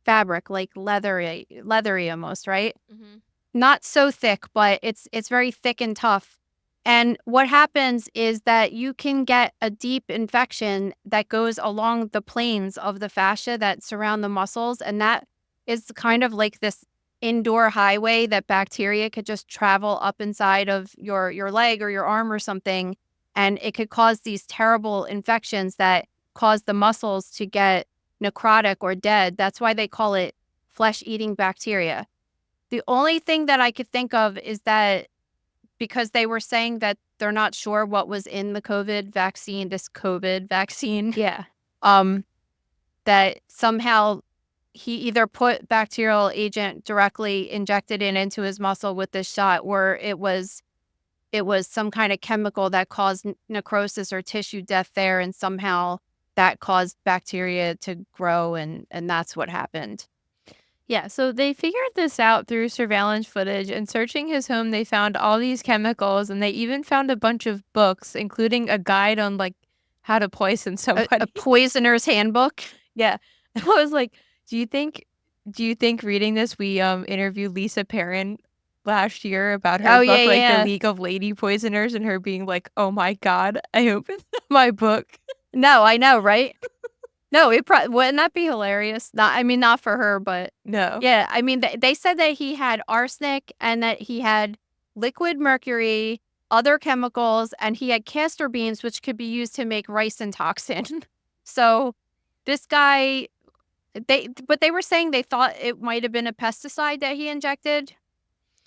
fabric, like leathery almost, right? Mm-hmm. Not so thick, but it's very thick and tough. And what happens is that you can get a deep infection that goes along the planes of the fascia that surround the muscles. And that is kind of like this indoor highway that bacteria could just travel up inside of your leg or your arm or something. And it could cause these terrible infections that cause the muscles to get necrotic or dead. That's why they call it flesh-eating bacteria. The only thing that I could think of is that because they were saying that they're not sure what was in the COVID vaccine. Yeah. That somehow he either put bacterial agent directly injected into his muscle with this shot, or it was some kind of chemical that caused necrosis or tissue death there, and somehow that caused bacteria to grow, and that's what happened. Yeah, so they figured this out through surveillance footage, and searching his home, they found all these chemicals, and they even found a bunch of books, including a guide on like how to poison somebody. A poisoner's handbook. Yeah. I was like, do you think reading this, we interviewed Lisa Perrin last year about her Oh, book, yeah, like yeah. The League of Lady Poisoners, and her being like, oh my God, I opened my book. No, I know, right? No, wouldn't that be hilarious? Not for her, but No. yeah. I mean, they said that he had arsenic and that he had liquid mercury, other chemicals, and he had castor beans, which could be used to make ricin toxin. So this guy, but they were saying they thought it might have been a pesticide that he injected.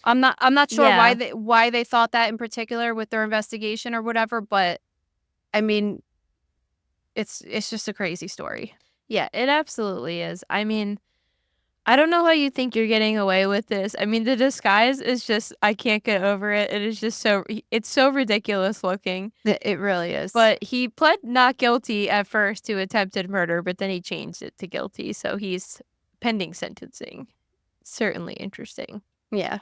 I'm not sure Yeah. why they thought that in particular with their investigation or whatever, but I mean, it's just a crazy story. Yeah, it absolutely is. I mean, I don't know how you think you're getting away with this. I mean, the disguise is just, I can't get over it. It is just it's so ridiculous looking. It really is. But he pled not guilty at first to attempted murder, but then he changed it to guilty. So he's pending sentencing. Certainly interesting. yeah.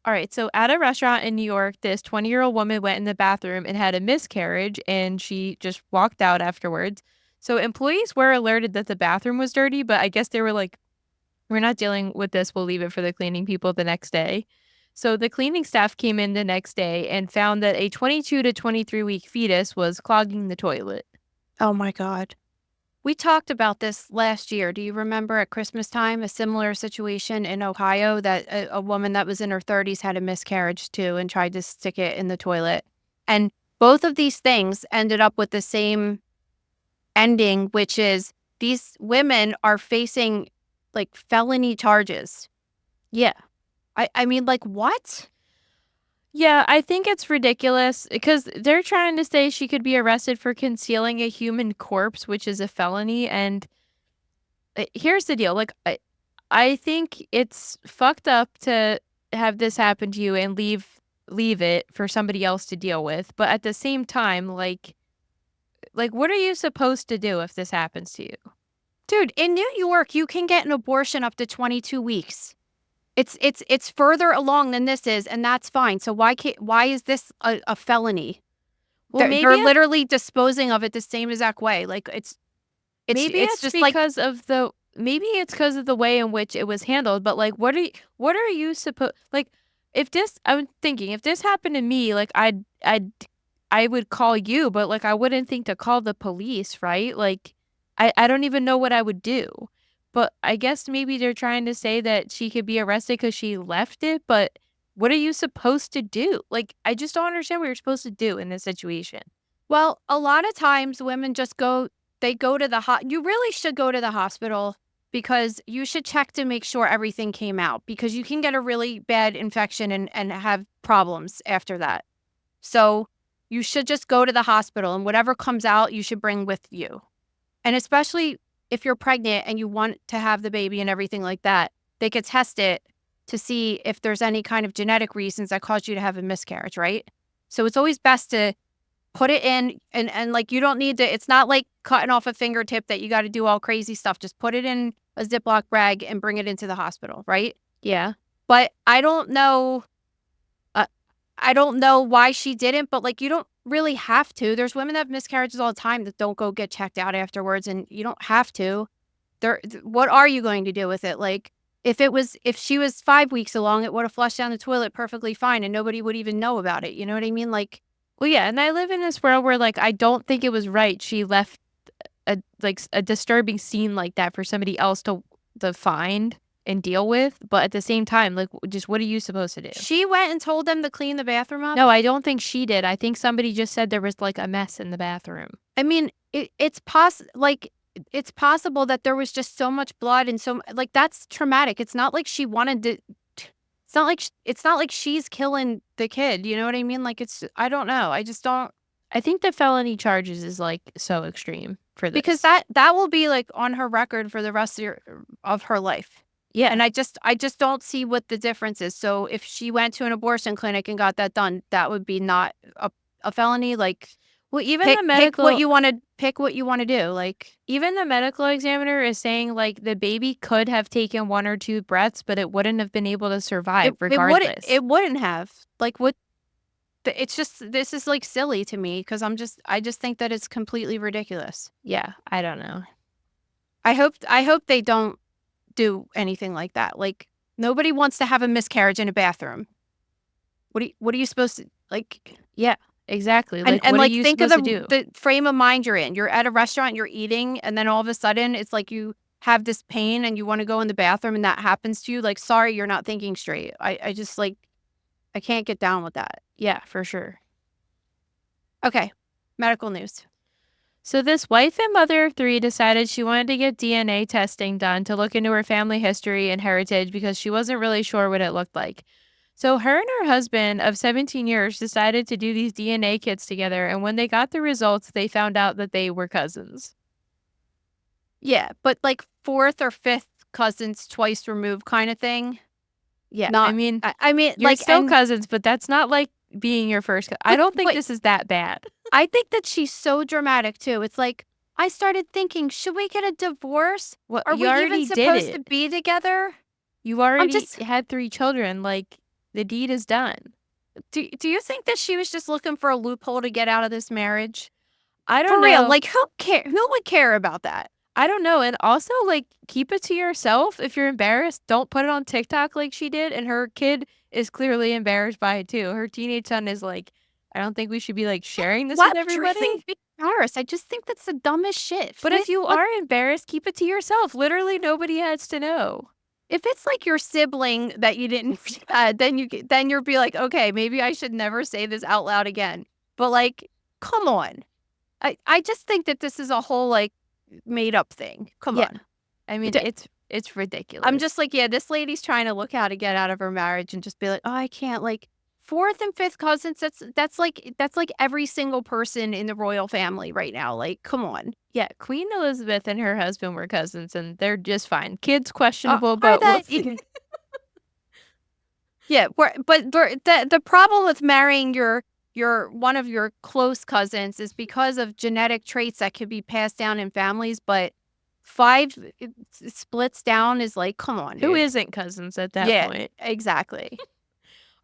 All right. So at a restaurant in New York, this 20-year-old woman went in the bathroom and had a miscarriage, and she just walked out afterwards. So employees were alerted that the bathroom was dirty, but I guess they were like, we're not dealing with this. We'll leave it for the cleaning people the next day. So the cleaning staff came in the next day and found that a 22 to 23-week fetus was clogging the toilet. Oh my God. We talked about this last year. Do you remember at Christmas time, a similar situation in Ohio that a woman that was in her 30s had a miscarriage too and tried to stick it in the toilet? And both of these things ended up with the same ending, which is these women are facing like felony charges. Yeah. I mean, like, what? Yeah, I think it's ridiculous because they're trying to say she could be arrested for concealing a human corpse, which is a felony. And here's the deal. Like, I think it's fucked up to have this happen to you and leave it for somebody else to deal with. But at the same time, like what are you supposed to do if this happens to you? Dude, in New York, you can get an abortion up to 22 weeks. It's further along than this is, and that's fine. So why is this a felony? Well, They're literally disposing of it the same exact way. Like maybe it's it's just because of the way in which it was handled. But like, what are you supposed like? I'm thinking if this happened to me, like I would call you, but like I wouldn't think to call the police, right? Like I don't even know what I would do. But I guess maybe they're trying to say that she could be arrested because she left it. But what are you supposed to do? Like, I just don't understand what you're supposed to do in this situation. Well, a lot of times women just go to the you really should go to the hospital because you should check to make sure everything came out because you can get a really bad infection and have problems after that. So you should just go to the hospital and whatever comes out, you should bring with you. And especially if you're pregnant and you want to have the baby and everything like that, they could test it to see if there's any kind of genetic reasons that caused you to have a miscarriage, right? So it's always best to put it in and like you don't need to, it's not like cutting off a fingertip that you got to do all crazy stuff. Just put it in a Ziploc bag and bring it into the hospital, right? Yeah. But I don't know why she didn't, but like you don't really have to. There's women that have miscarriages all the time that don't go get checked out afterwards, and you don't have to. What are you going to do with it? Like if she was 5 weeks along, it would have flushed down the toilet perfectly fine, and nobody would even know about it. You know what I mean? Like, well, yeah, and I live in this world where like I don't think it was right. She left a disturbing scene like that for somebody else to find and deal with, but at the same time, like, just what are you supposed to do? She went and told them to clean the bathroom up? No, I don't think she did. I think somebody just said there was like a mess in the bathroom. I mean, it's possible that there was just so much blood and so like that's traumatic. It's not like she wanted to. It's not like she's killing the kid. You know what I mean? Like I don't know. I just don't. I think the felony charges is like so extreme for this because that will be like on her record for the rest of her life. Yeah, and I just don't see what the difference is. So if she went to an abortion clinic and got that done, that would be not a felony. Like, well, even the medical pick what you want to do. Like, even the medical examiner is saying like the baby could have taken 1 or 2 breaths, but it wouldn't have been able to survive regardless. It wouldn't have. Like, what? it's just, this is like silly to me because I just think that it's completely ridiculous. Yeah, I don't know. I hope they don't do anything like that. Like, nobody wants to have a miscarriage in a bathroom. What are you supposed to, like? Yeah, exactly. Like, And what like, are you think of supposed to do? the frame of mind you're in. You're at a restaurant, you're eating, and then all of a sudden it's like you have this pain and you want to go in the bathroom and that happens to you. Like, sorry, you're not thinking straight. I just like, I can't get down with that. Yeah, for sure. Okay, medical news. So this wife and mother of 3 decided she wanted to get DNA testing done to look into her family history and heritage because she wasn't really sure what it looked like. So her and her husband of 17 years decided to do these DNA kits together, and when they got the results, they found out that they were cousins. Yeah, but like fourth or fifth cousins twice removed kind of thing. Yeah, Not, I mean, I mean, you're like, still and cousins, but that's not like being your first I don't think but this is that bad. I think that she's so dramatic too. It's like, I started thinking, should we get a divorce? Well, Are you we even already did supposed to it. be together? You already just- had 3 children. Like, the deed is done. Do you think that she was just looking for a loophole to get out of this marriage? I don't For know. real, like, who care? Who would care about that? I don't know. And also, like, keep it to yourself. If you're embarrassed, don't put it on TikTok like she did. And her kid is clearly embarrassed by it too. Her teenage son is like, I don't think we should be like sharing this Why with would you everybody. think be embarrassed? I just think that's the dumbest shit. But if you What- are embarrassed, keep it to yourself. Literally, nobody has to know. if it's like your sibling that you didn't, then you'll be like, okay, maybe I should never say this out loud again. But like, come on. I just think that this is a whole like made up thing. Come Yeah. on. I mean, D- it's ridiculous. I'm just like, yeah, this lady's trying to look how to get out of her marriage and just be like, oh, I can't. Like, fourth and fifth cousins, that's like every single person in the royal family right now. Like, come on. yeah. Queen Elizabeth and her husband were cousins, and they're just fine. Kids questionable, Are but we'll that- see. Yeah, but the problem with marrying your one of your close cousins is because of genetic traits that could be passed down in families, but 5 splits down is like, come on, Who dude. isn't cousins at that Yeah, point? exactly.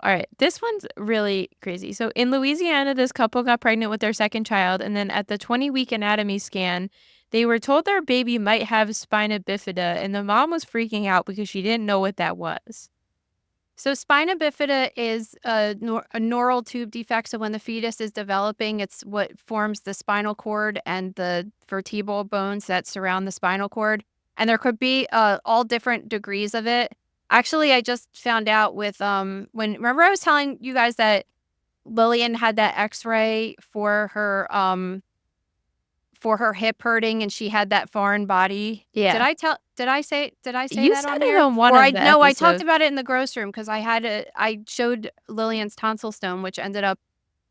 All right, this one's really crazy. So in Louisiana, this couple got pregnant with their second child, and then at the 20-week anatomy scan, they were told their baby might have spina bifida, and the mom was freaking out because she didn't know what that was. So spina bifida is a neural tube defect. So when the fetus is developing, it's what forms the spinal cord and the vertebral bones that surround the spinal cord. And there could be all different degrees of it. Actually, I just found out with remember I was telling you guys that Lillian had that X-ray for her hip hurting, and she had that foreign body. Yeah. Did I say You that on said it here? on one Or of the I talked episodes. about it in the gross room because I showed Lillian's tonsil stone, which ended up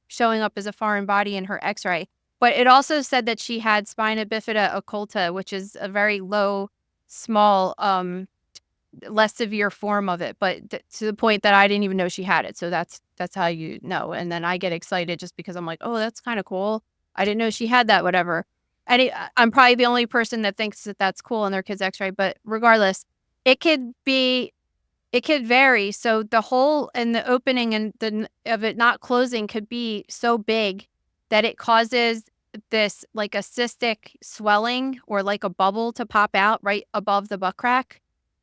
showing up as a foreign body in her X-ray. But it also said that she had spina bifida occulta, which is a very low, small, less severe form of it, but to the point that I didn't even know she had it. So that's how you know. And then I get excited just because I'm like, oh, that's kind of cool. I didn't know she had that, whatever. And I'm probably the only person that thinks that that's cool in their kid's X-ray. But regardless, it could vary. So the hole in the opening and of it not closing could be so big that it causes this like a cystic swelling or like a bubble to pop out right above the butt crack.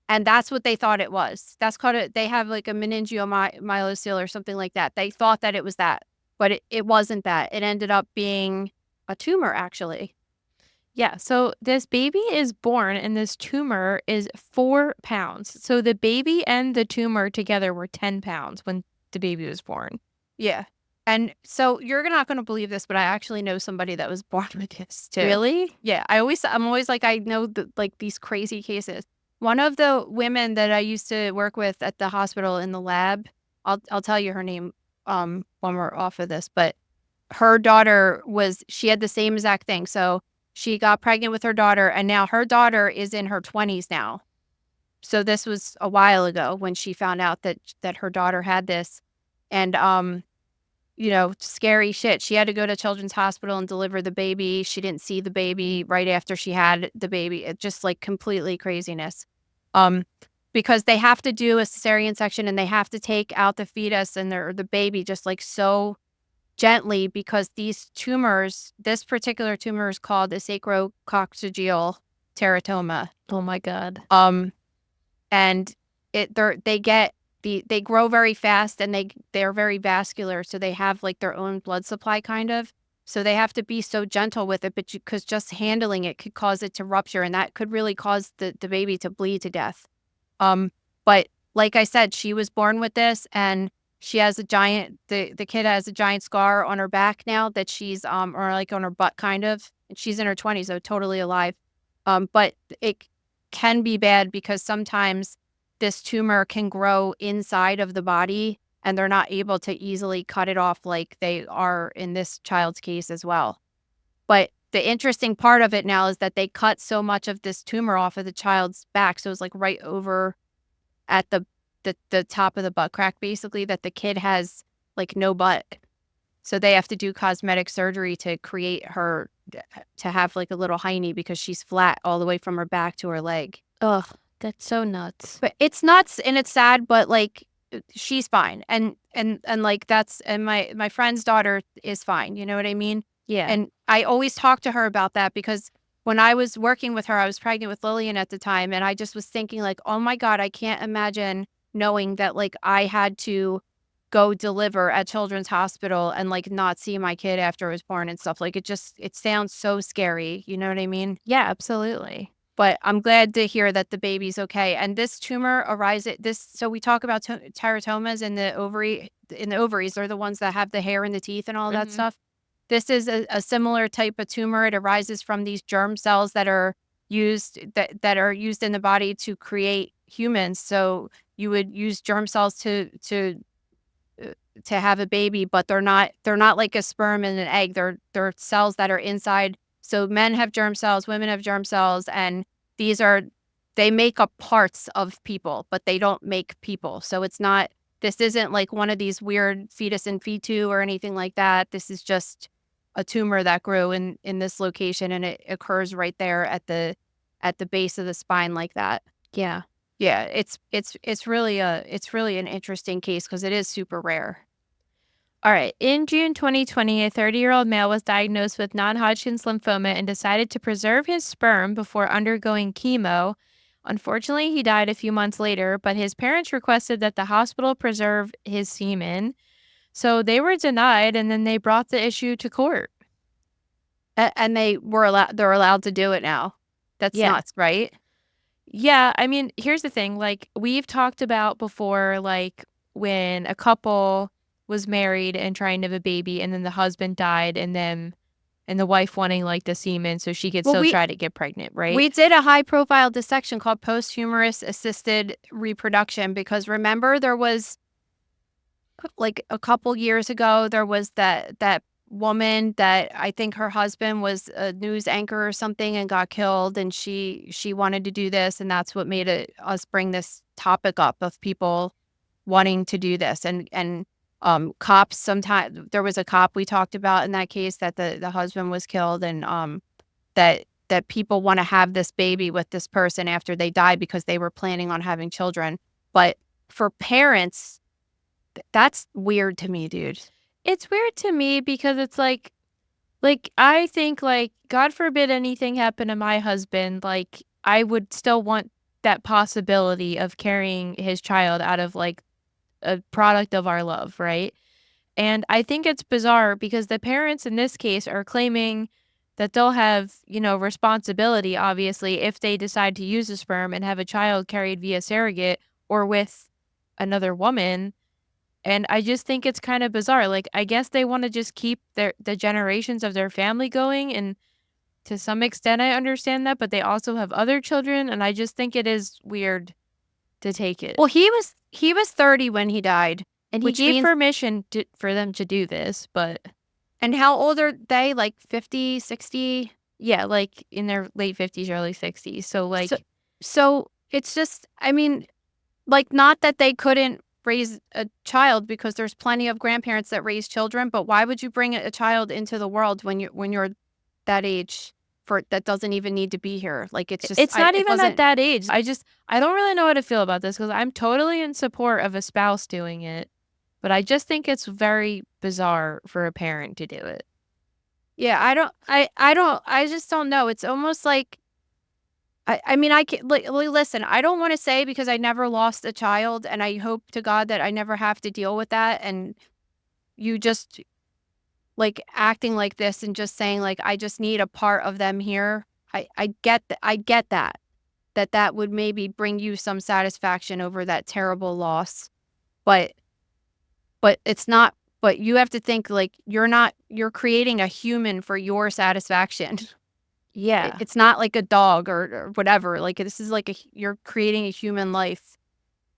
And that's what they thought it was. That's called it. They have like a meningiomyelocele or something like that. They thought that it was that, but it wasn't that. It ended up being a tumor, actually. Yeah, so this baby is born and this tumor is 4 pounds. So the baby and the tumor together were 10 pounds when the baby was born. Yeah. And so you're not going to believe this, but I actually know somebody that was born with this too. Really? Yeah. I'm always like, I know like these crazy cases. One of the women that I used to work with at the hospital in the lab, I'll tell you her name when we're off of this, but her daughter she had the same exact thing. So she got pregnant with her daughter, and now her daughter is in her 20s now. So this was a while ago when she found out that her daughter had this. And scary shit. She had to go to Children's Hospital and deliver the baby. She didn't see the baby right after she had the baby. It just like completely craziness. Because they have to do a cesarean section and they have to take out the fetus and the baby just like so gently because these tumors, this particular tumor is called a sacrococcygeal teratoma. Oh my God. And they grow very fast and they're very vascular, so they have like their own blood supply kind of. So they have to be so gentle with it, but because just handling it could cause it to rupture, and that could really cause the baby to bleed to death. But like I said, she was born with this, and she has the kid has a giant scar on her back now that she's or like on her butt kind of, and she's in her 20s, so totally alive. But it can be bad because sometimes this tumor can grow inside of the body and they're not able to easily cut it off like they are in this child's case as well. But the interesting part of it now is that they cut so much of this tumor off of the child's back. So it's like right over at the top of the butt crack, basically, that the kid has like no butt. So they have to do cosmetic surgery to create her to have like a little hiney because she's flat all the way from her back to her leg. Ugh, that's so nuts. But it's nuts and it's sad, but like she's fine. And like my friend's daughter is fine. You know what I mean? Yeah. And I always talk to her about that because when I was working with her, I was pregnant with Lillian at the time. And I just was thinking like, oh my God, I can't imagine knowing that like I had to go deliver at Children's Hospital and like not see my kid after it was born and stuff. Like it sounds so scary. You know what I mean? Yeah, absolutely. But I'm glad to hear that the baby's okay. And this tumor arises. So we talk about teratomas in the ovaries. They're the ones that have the hair and the teeth and all that stuff. This is a similar type of tumor. It arises from these germ cells that are used that are used in the body to create humans. So you would use germ cells to have a baby, but they're not like a sperm and an egg. They're cells that are inside. So men have germ cells, women have germ cells, and they make up parts of people, but they don't make people. So this isn't like one of these weird fetus in fetu or anything like that. This is just a tumor that grew in this location, and it occurs right there at the base of the spine like that. Yeah. Yeah, it's really an interesting case because it is super rare. All right. In June 2020, a 30-year-old male was diagnosed with non-Hodgkin's lymphoma and decided to preserve his sperm before undergoing chemo. Unfortunately, he died a few months later, but his parents requested that the hospital preserve his semen. So they were denied, and then they brought the issue to court. And they're allowed to do it now. That's nuts, right? Yeah, I mean, here's the thing. Like, we've talked about before, like, when a couple was married and trying to have a baby, and then the husband died, and the wife wanting, like, the semen so she could still try to get pregnant, right? We did a high-profile dissection called posthumous assisted reproduction because remember there was, like, a couple years ago, there was that woman that I think her husband was a news anchor or something and got killed, and she wanted to do this, and that's what made us bring this topic up of people wanting to do this. And cops, sometimes there was a cop we talked about in that case that the husband was killed, and that people want to have this baby with this person after they die because they were planning on having children. But for parents, that's weird to me, dude. It's weird to me because it's like I think, like, God forbid anything happen to my husband, like, I would still want that possibility of carrying his child out of, like, a product of our love, right? And I think it's bizarre because the parents in this case are claiming that they'll have, responsibility, obviously, if they decide to use a sperm and have a child carried via surrogate or with another woman. And I just think it's kind of bizarre. Like, I guess they want to just keep the generations of their family going. And to some extent, I understand that. But they also have other children. And I just think it is weird to take it. Well, he was 30 when he died. And he gave permission for them to do this. But. And how old are they? Like 50, 60? Yeah, like in their late 50s, early 60s. So, like. So it's just, I mean, like, not that they couldn't raise a child because there's plenty of grandparents that raise children, but why would you bring a child into the world when you're that age that doesn't even need to be here? Like, it's just not even at that age. I don't really know how to feel about this because I'm totally in support of a spouse doing it. But I just think it's very bizarre for a parent to do it. Yeah, I just don't know. It's almost like, I mean, I can listen, I don't want to say because I never lost a child and I hope to God that I never have to deal with that. And you just like acting like this and just saying like, I just need a part of them here. I get that. I get that would maybe bring you some satisfaction over that terrible loss. But it's not, but you have to think like you're creating a human for your satisfaction. Yeah. It's not like a dog or whatever. Like this is like you're creating a human life.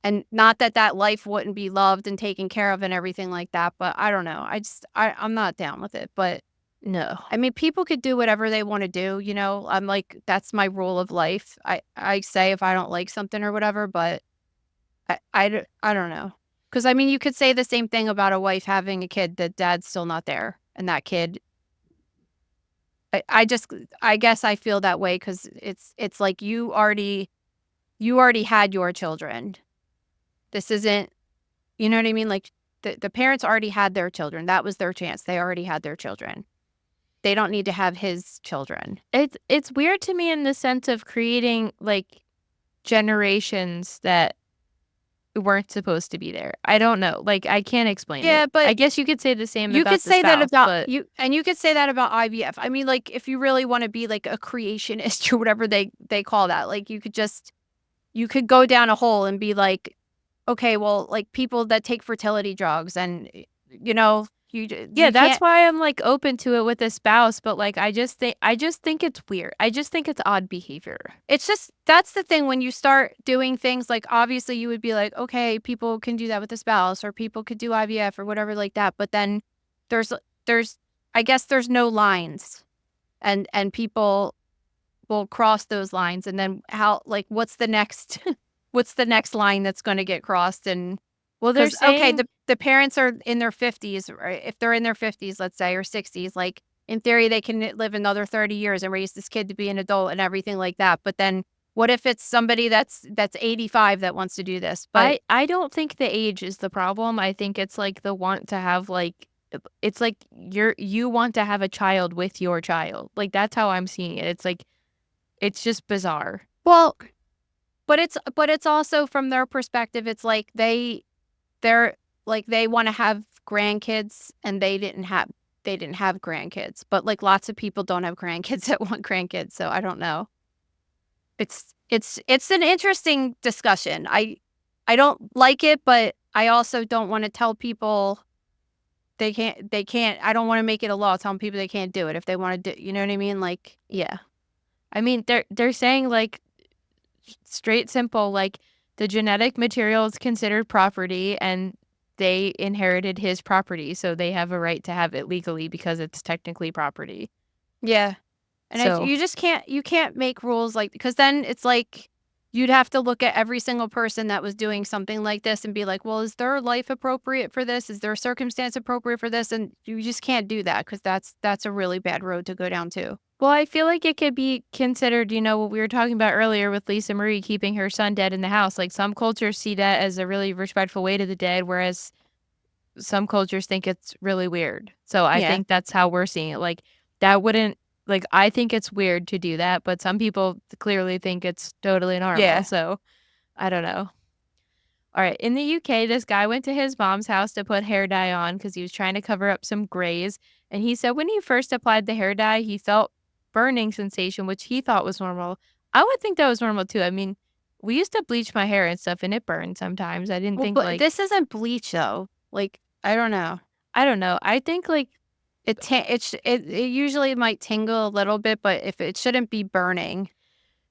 And not that life wouldn't be loved and taken care of and everything like that, but I don't know. I'm not down with it. But No. I mean, people could do whatever they want to do, you know. I'm like, that's my rule of life. I say if I don't like something or whatever, but I don't know. Because I mean, you could say the same thing about a wife having a kid that dad's still not there, and that kid. I guess I feel that way because it's like you already had your children. This isn't, you know what I mean? Like the parents already had their children. That was their chance. They already had their children. They don't need to have his children. It's weird to me in the sense of creating like generations that weren't supposed to be there. I don't know. Like I can't explain Yeah, it. but I guess you could say the same you about could the say that spouse, about but you, and you could say that about IVF. I mean, like if you really want to be like a creationist or whatever they call that, like you could go down a hole and be like, okay, well, like people that take fertility drugs and you know, yeah, you that's can't. why I'm like open to it with a spouse, but like I just think it's weird. I just think it's odd behavior. It's just that's the thing when you start doing things like obviously you would be like, okay, people can do that with a spouse or people could do IVF or whatever like that, but then there's I guess there's no lines and people will cross those lines and then how like what's the next what's the next line that's going to get crossed and Well, they're because okay, saying the parents are in their 50s, right? If they're in their 50s, let's say, or 60s, like in theory, they can live another 30 years and raise this kid to be an adult and everything like that. But then what if it's somebody that's 85 that wants to do this? But I don't think the age is the problem. I think it's like the want to have like it's like you want to have a child with your child. Like that's how I'm seeing it. It's like it's just bizarre. well, but it's also from their perspective, it's like they're like they want to have grandkids and they didn't have grandkids. But like lots of people don't have grandkids that want grandkids. So I don't know. It's an interesting discussion. I don't like it, but I also don't want to tell people they can't. I don't want to make it a law telling people they can't do it if they want to do, you know what I mean? Like, Yeah. I mean, they're saying like straight simple like the genetic material is considered property and they inherited his property, so they have a right to have it legally because it's technically property. yeah. And So, you can't make rules like because then it's like you'd have to look at every single person that was doing something like this and be like, well, is their life appropriate for this? Is their circumstance appropriate for this? And you just can't do that because that's a really bad road to go down too. well, I feel like it could be considered, what we were talking about earlier with Lisa Marie keeping her son dead in the house. Like some cultures see that as a really respectful way to the dead, whereas some cultures think it's really weird. So I Yeah. think that's how we're seeing it. Like that wouldn't like I think it's weird to do that, but some people clearly think it's totally normal. Yeah. So I don't know. All right. In the UK, this guy went to his mom's house to put hair dye on because he was trying to cover up some grays. And he said when he first applied the hair dye, he felt burning sensation, which he thought was normal. I would think that was normal too. I mean, we used to bleach my hair and stuff, and it burned sometimes. I didn't Well, think but like this isn't bleach though. Like I don't know. I don't know. I think like It usually might tingle a little bit, but if it shouldn't be burning.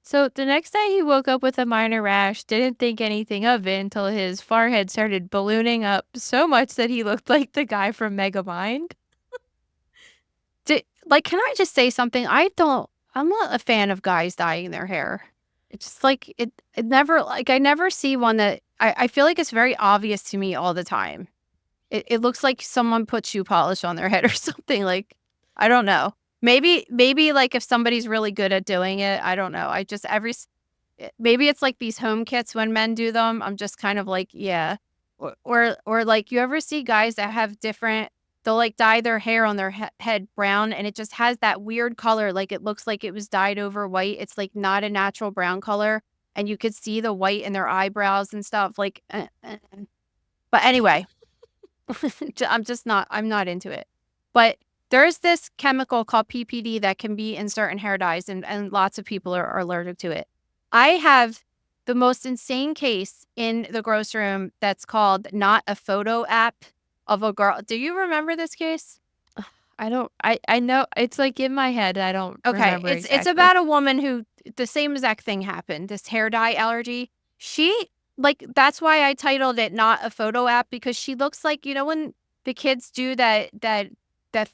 so the next day he woke up with a minor rash, didn't think anything of it until his forehead started ballooning up so much that he looked like the guy from Megamind. Like, can I just say something? I'm not a fan of guys dyeing their hair. It's just like it never like I never see one that I feel like it's very obvious to me all the time. It looks like someone put shoe polish on their head or something. Like I don't know. Maybe like if somebody's really good at doing it, I don't know. I just maybe it's like these home kits when men do them. I'm just kind of like, yeah. Or like, you ever see guys that have different, they'll like dye their hair on their head brown, and it just has that weird color, like it looks like it was dyed over white. It's like not a natural brown color, and you could see the white in their eyebrows and stuff. Like, but anyway, I'm not into it. But there's this chemical called PPD that can be in certain hair dyes, and lots of people are allergic to it. I have the most insane case in the grocery room that's called Not a Photo App of a girl. Do you remember this case? I know it's like in my head. I don't Okay, remember it's exactly. about a woman who the same exact thing happened. This hair dye allergy. She like that's why I titled it Not a Photo App, because she looks like, you know, when the kids do that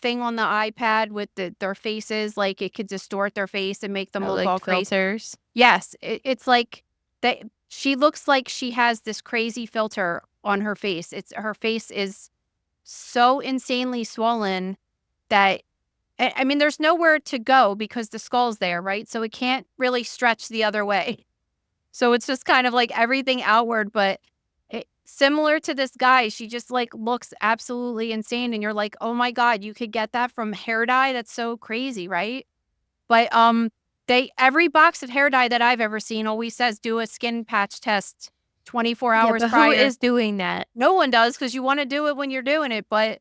thing on the iPad with their faces, like it could distort their face and make them look like all crazy. filters. Yes, it's like that. She looks like she has this crazy filter on her face. Her face is so insanely swollen that I mean, there's nowhere to go because the skull's there, right? So it can't really stretch the other way. So it's just kind of like everything outward, but similar to this guy, she just like looks absolutely insane, and you're like, oh my God, you could get that from hair dye? That's so crazy, right? But every box of hair dye that I've ever seen always says do a skin patch test 24 hours but prior. who is doing that? No one does, because you want to do it when you're doing it, but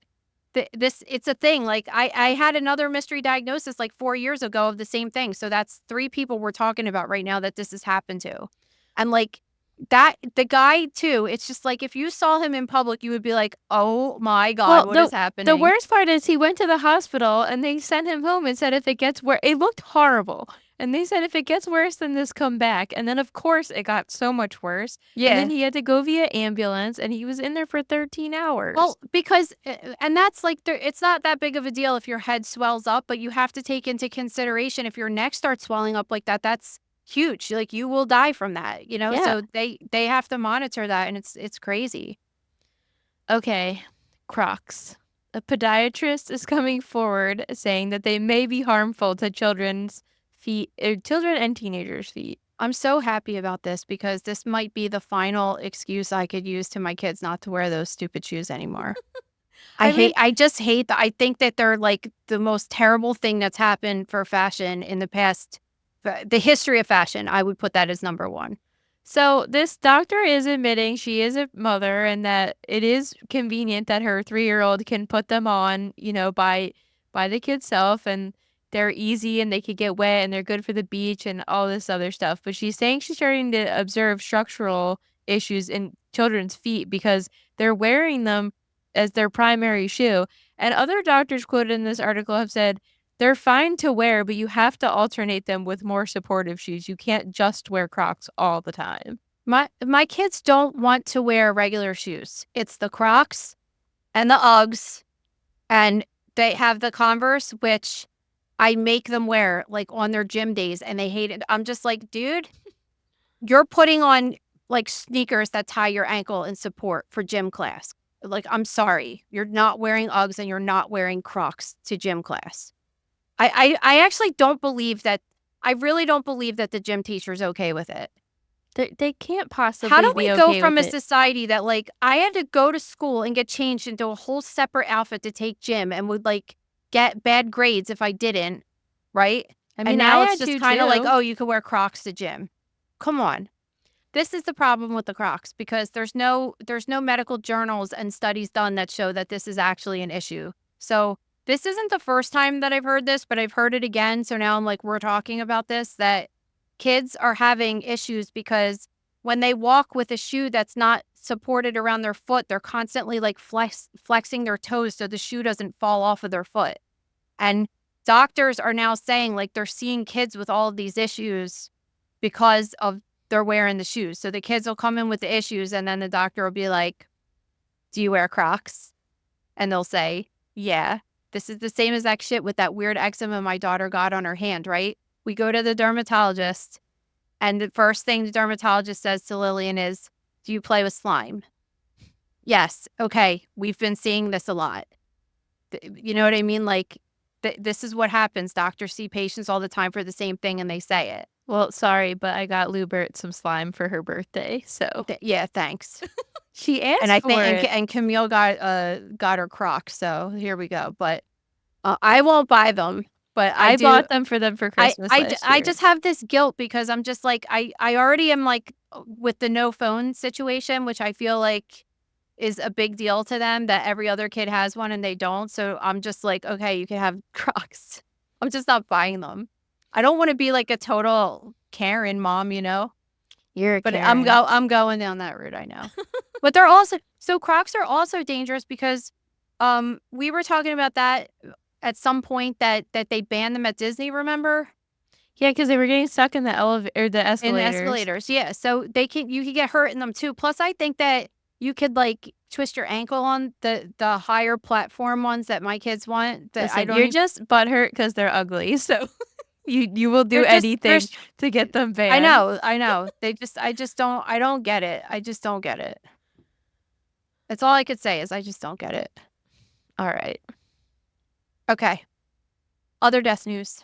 it's a thing. Like I had another mystery diagnosis like 4 years ago of the same thing. So that's 3 people we're talking about right now that this has happened to. And like that, the guy too, it's just like if you saw him in public, you would be like, oh my God, what is happening? The worst part is he went to the hospital and they sent him home and said if it gets worse, it looked horrible. And they said if it gets worse than this, come back. And then of course it got so much worse. Yeah. And then he had to go via ambulance, and he was in there for 13 hours. Well, because, and that's like, it's not that big of a deal if your head swells up, but you have to take into consideration if your neck starts swelling up like that, that's huge. Like you will die from that, you know? Yeah. So they have to monitor that, and it's crazy. Okay, Crocs. A podiatrist is coming forward saying that they may be harmful to children's feet, children and teenagers' feet. I'm so happy about this because this might be the final excuse I could use to my kids not to wear those stupid shoes anymore. I just hate that. I think that they're like the most terrible thing that's happened for fashion in the past, the history of fashion. I would put that as number 1. So this doctor is admitting she is a mother and that it is convenient that her 3-year-old can put them on, you know, by the kid's self, and they're easy and they could get wet and they're good for the beach and all this other stuff. But she's saying she's starting to observe structural issues in children's feet because they're wearing them as their primary shoe. And other doctors quoted in this article have said they're fine to wear, but you have to alternate them with more supportive shoes. You can't just wear Crocs all the time. My kids don't want to wear regular shoes. It's the Crocs and the Uggs, and they have the Converse, which I make them wear like on their gym days, and they hate it. I'm just like, dude, you're putting on like sneakers that tie your ankle in support for gym class. Like, I'm sorry, you're not wearing Uggs and you're not wearing Crocs to gym class. I actually don't believe that. I really don't believe that the gym teacher's okay with it. They can't possibly. How do we be go okay from a with it? society that like I had to go to school and get changed into a whole separate outfit to take gym and would like get bad grades if I didn't, right? I mean, and now I it's had just to, kind of like, too. oh, you can wear Crocs to gym. Come on. This is the problem with the Crocs because there's no medical journals and studies done that show that this is actually an issue. So this isn't the first time that I've heard this, but I've heard it again. So now I'm like, we're talking about this, that kids are having issues because when they walk with a shoe that's not supported around their foot, they're constantly like flexing their toes so the shoe doesn't fall off of their foot. And doctors are now saying like they're seeing kids with all of these issues because of they're wearing the shoes. So the kids will come in with the issues, and then the doctor will be like, do you wear Crocs? And they'll say, yeah. This is the same exact shit with that weird eczema my daughter got on her hand, right? We go to the dermatologist, and the first thing the dermatologist says to Lillian is, do you play with slime? Yes. Okay. We've been seeing this a lot. You know what I mean? Like, this is what happens. Doctors see patients all the time for the same thing, and they say it. Well, sorry, but I got Lubert some slime for her birthday, so. Yeah, thanks. She asked And I for think it. and Camille got her Crocs, so here we go. But I won't buy them. But I bought them for them for Christmas last I year. just have this guilt because I'm just like I already am like with the no phone situation, which I feel like is a big deal to them that every other kid has one and they don't. So I'm just like, okay, you can have Crocs. I'm just not buying them. I don't want to be like a total Karen mom, you know. You're a But Karen. I'm going down that route, I know. But they're also so Crocs are also dangerous because we were talking about that at some point that they banned them at Disney, remember? Yeah, because they were getting stuck in the elevator or the In the escalators. escalators. Yeah. So you could get hurt in them too. Plus I think that you could like twist your ankle on the higher platform ones that my kids want. That Listen, I don't you're even, just butthurt because they're ugly. So you will do they're just anything to get them banned. I know. I don't get it. I just don't get it. That's all I could say is I just don't get it. All right. Okay. Other death news.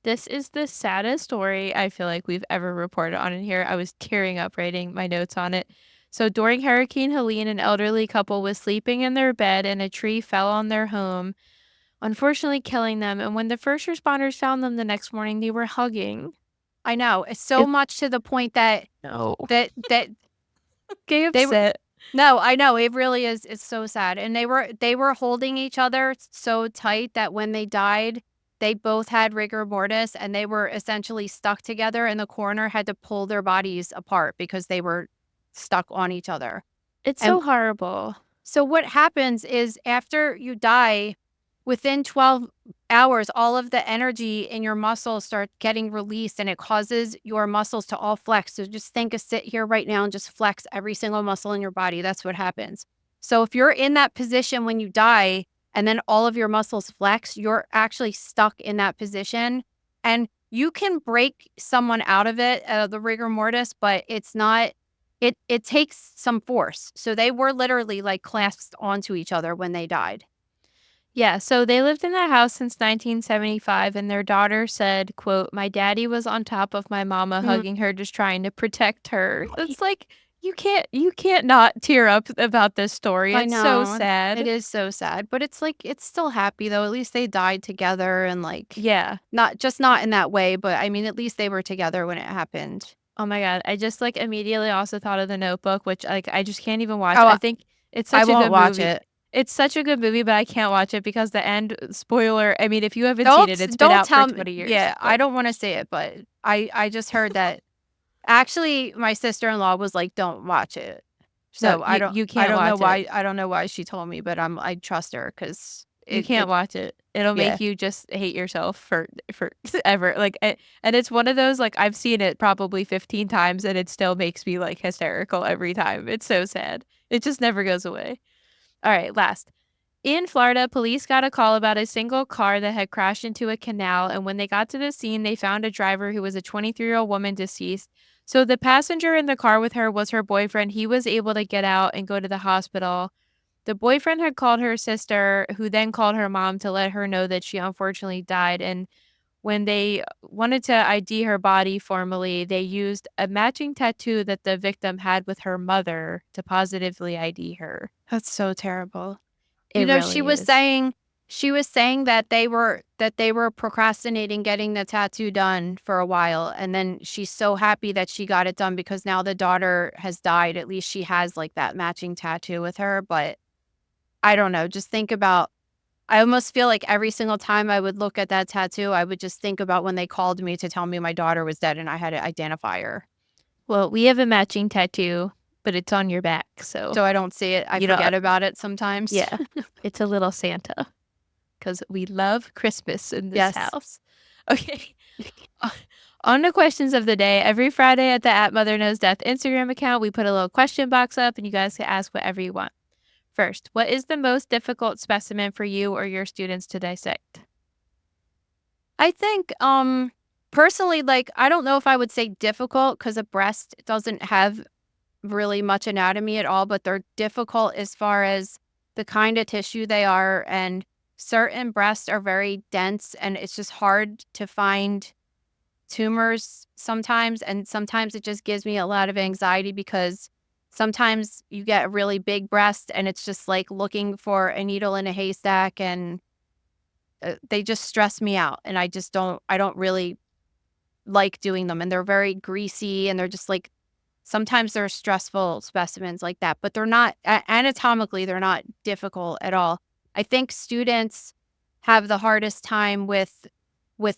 This is the saddest story I feel like we've ever reported on in here. I was tearing up writing my notes on it. So during Hurricane Helene, an elderly couple was sleeping in their bed and a tree fell on their home, unfortunately killing them. And when the first responders found them the next morning, they were hugging. I know. It's so much to the point that No. that Get they were upset. no, I know. It really is. It's so sad. And they were holding each other so tight that when they died, they both had rigor mortis and they were essentially stuck together in the corner, had to pull their bodies apart because they were stuck on each other. It's And so horrible. so what happens is after you die, within 12 hours, all of the energy in your muscles start getting released and it causes your muscles to all flex. So just sit here right now and just flex every single muscle in your body. That's what happens. So if you're in that position when you die and then all of your muscles flex, you're actually stuck in that position. And you can break someone out of it, the rigor mortis, but it's not, it takes some force. So they were literally like clasped onto each other when they died. Yeah, so they lived in that house since 1975, and their daughter said, quote, "My daddy was on top of my mama, hugging her, just trying to protect her." It's like you can't not tear up about this story. I It's know. so sad. It is so sad, but it's like it's still happy though. At least they died together and like Yeah. not in that way, but I mean at least they were together when it happened. Oh my God. I just like immediately also thought of The Notebook, which like I just can't even watch. Oh, I think it's I such a won't good watch movie. it. It's such a good movie, but I can't watch it because the end spoiler. I mean, if you haven't seen it, it's been out for 20 years. Yeah, but- I don't want to say it, but I just heard that actually my sister-in-law was like don't watch it. So No, I you I can't don't know watch it. why I don't know why she told me, but I trust her cuz You can't watch it. It'll yeah. make you just hate yourself for ever. Like, and it's one of those, like, I've seen it probably 15 times and it still makes me like hysterical every time. It's so sad. It just never goes away. All right, last. In Florida, police got a call about a single car that had crashed into a canal. And when they got to the scene, they found a driver who was a 23-year-old woman deceased. So the passenger in the car with her was her boyfriend. He was able to get out and go to the hospital. The boyfriend had called her sister, who then called her mom to let her know that she unfortunately died. And when they wanted to ID her body formally, they used a matching tattoo that the victim had with her mother to positively ID her. That's so terrible. It You know, really is. she was saying that they were procrastinating getting the tattoo done for a while, and then she's so happy that she got it done because now the daughter has died. At least she has like that matching tattoo with her, but I don't know, just think about I almost feel like every single time I would look at that tattoo, I would just think about when they called me to tell me my daughter was dead and I had to identify her. Well, we have a matching tattoo, but it's on your back, so So I don't see it. I You don't- forget about it sometimes. yeah, it's a little Santa because we love Christmas in this Yes. house. Okay. On the questions of the day, every Friday at the @MotherKnowsDeath Instagram account, we put a little question box up and you guys can ask whatever you want. First, what is the most difficult specimen for you or your students to dissect? I think personally, like I don't know if I would say difficult because a breast doesn't have really much anatomy at all, but they're difficult as far as the kind of tissue they are, and certain breasts are very dense and it's just hard to find tumors sometimes, and sometimes it just gives me a lot of anxiety because sometimes you get a really big breast and it's just like looking for a needle in a haystack, and they just stress me out, and I don't really like doing them, and they're very greasy, and they're just like, sometimes they're stressful specimens like that, but they're not anatomically, they're not difficult at all. I think students have the hardest time with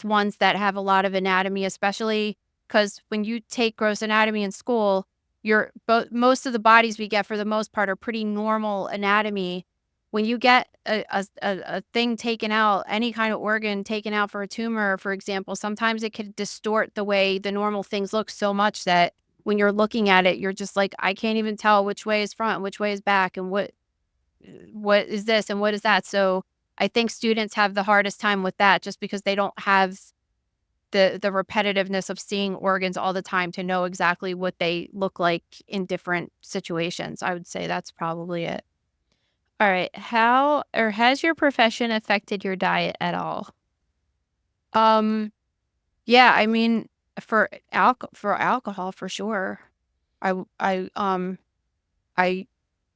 ones that have a lot of anatomy, especially because when you take gross anatomy in school, most of the bodies we get for the most part are pretty normal anatomy. When you get a thing taken out, any kind of organ taken out for a tumor, for example, sometimes it could distort the way the normal things look so much that when you're looking at it, you're just like, I can't even tell which way is front, which way is back, and what is this and what is that. So I think students have the hardest time with that just because they don't have the repetitiveness of seeing organs all the time to know exactly what they look like in different situations. I would say that's probably it. All right. How or has your profession affected your diet at all? Yeah, I mean, for alcohol for sure. I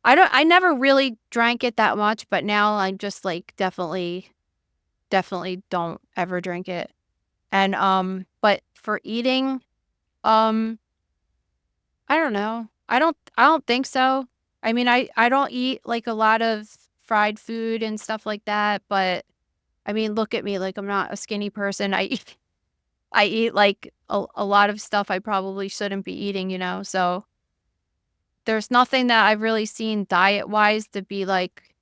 I never really drank it that much, but now I just like definitely don't ever drink it. And but for eating, um I don't know. I don't think so. I mean, I don't eat like a lot of fried food and stuff like that, but I mean, look at me, like I'm not a skinny person. I eat like a lot of stuff I probably shouldn't be eating, you know. So there's nothing that I've really seen diet wise to be like,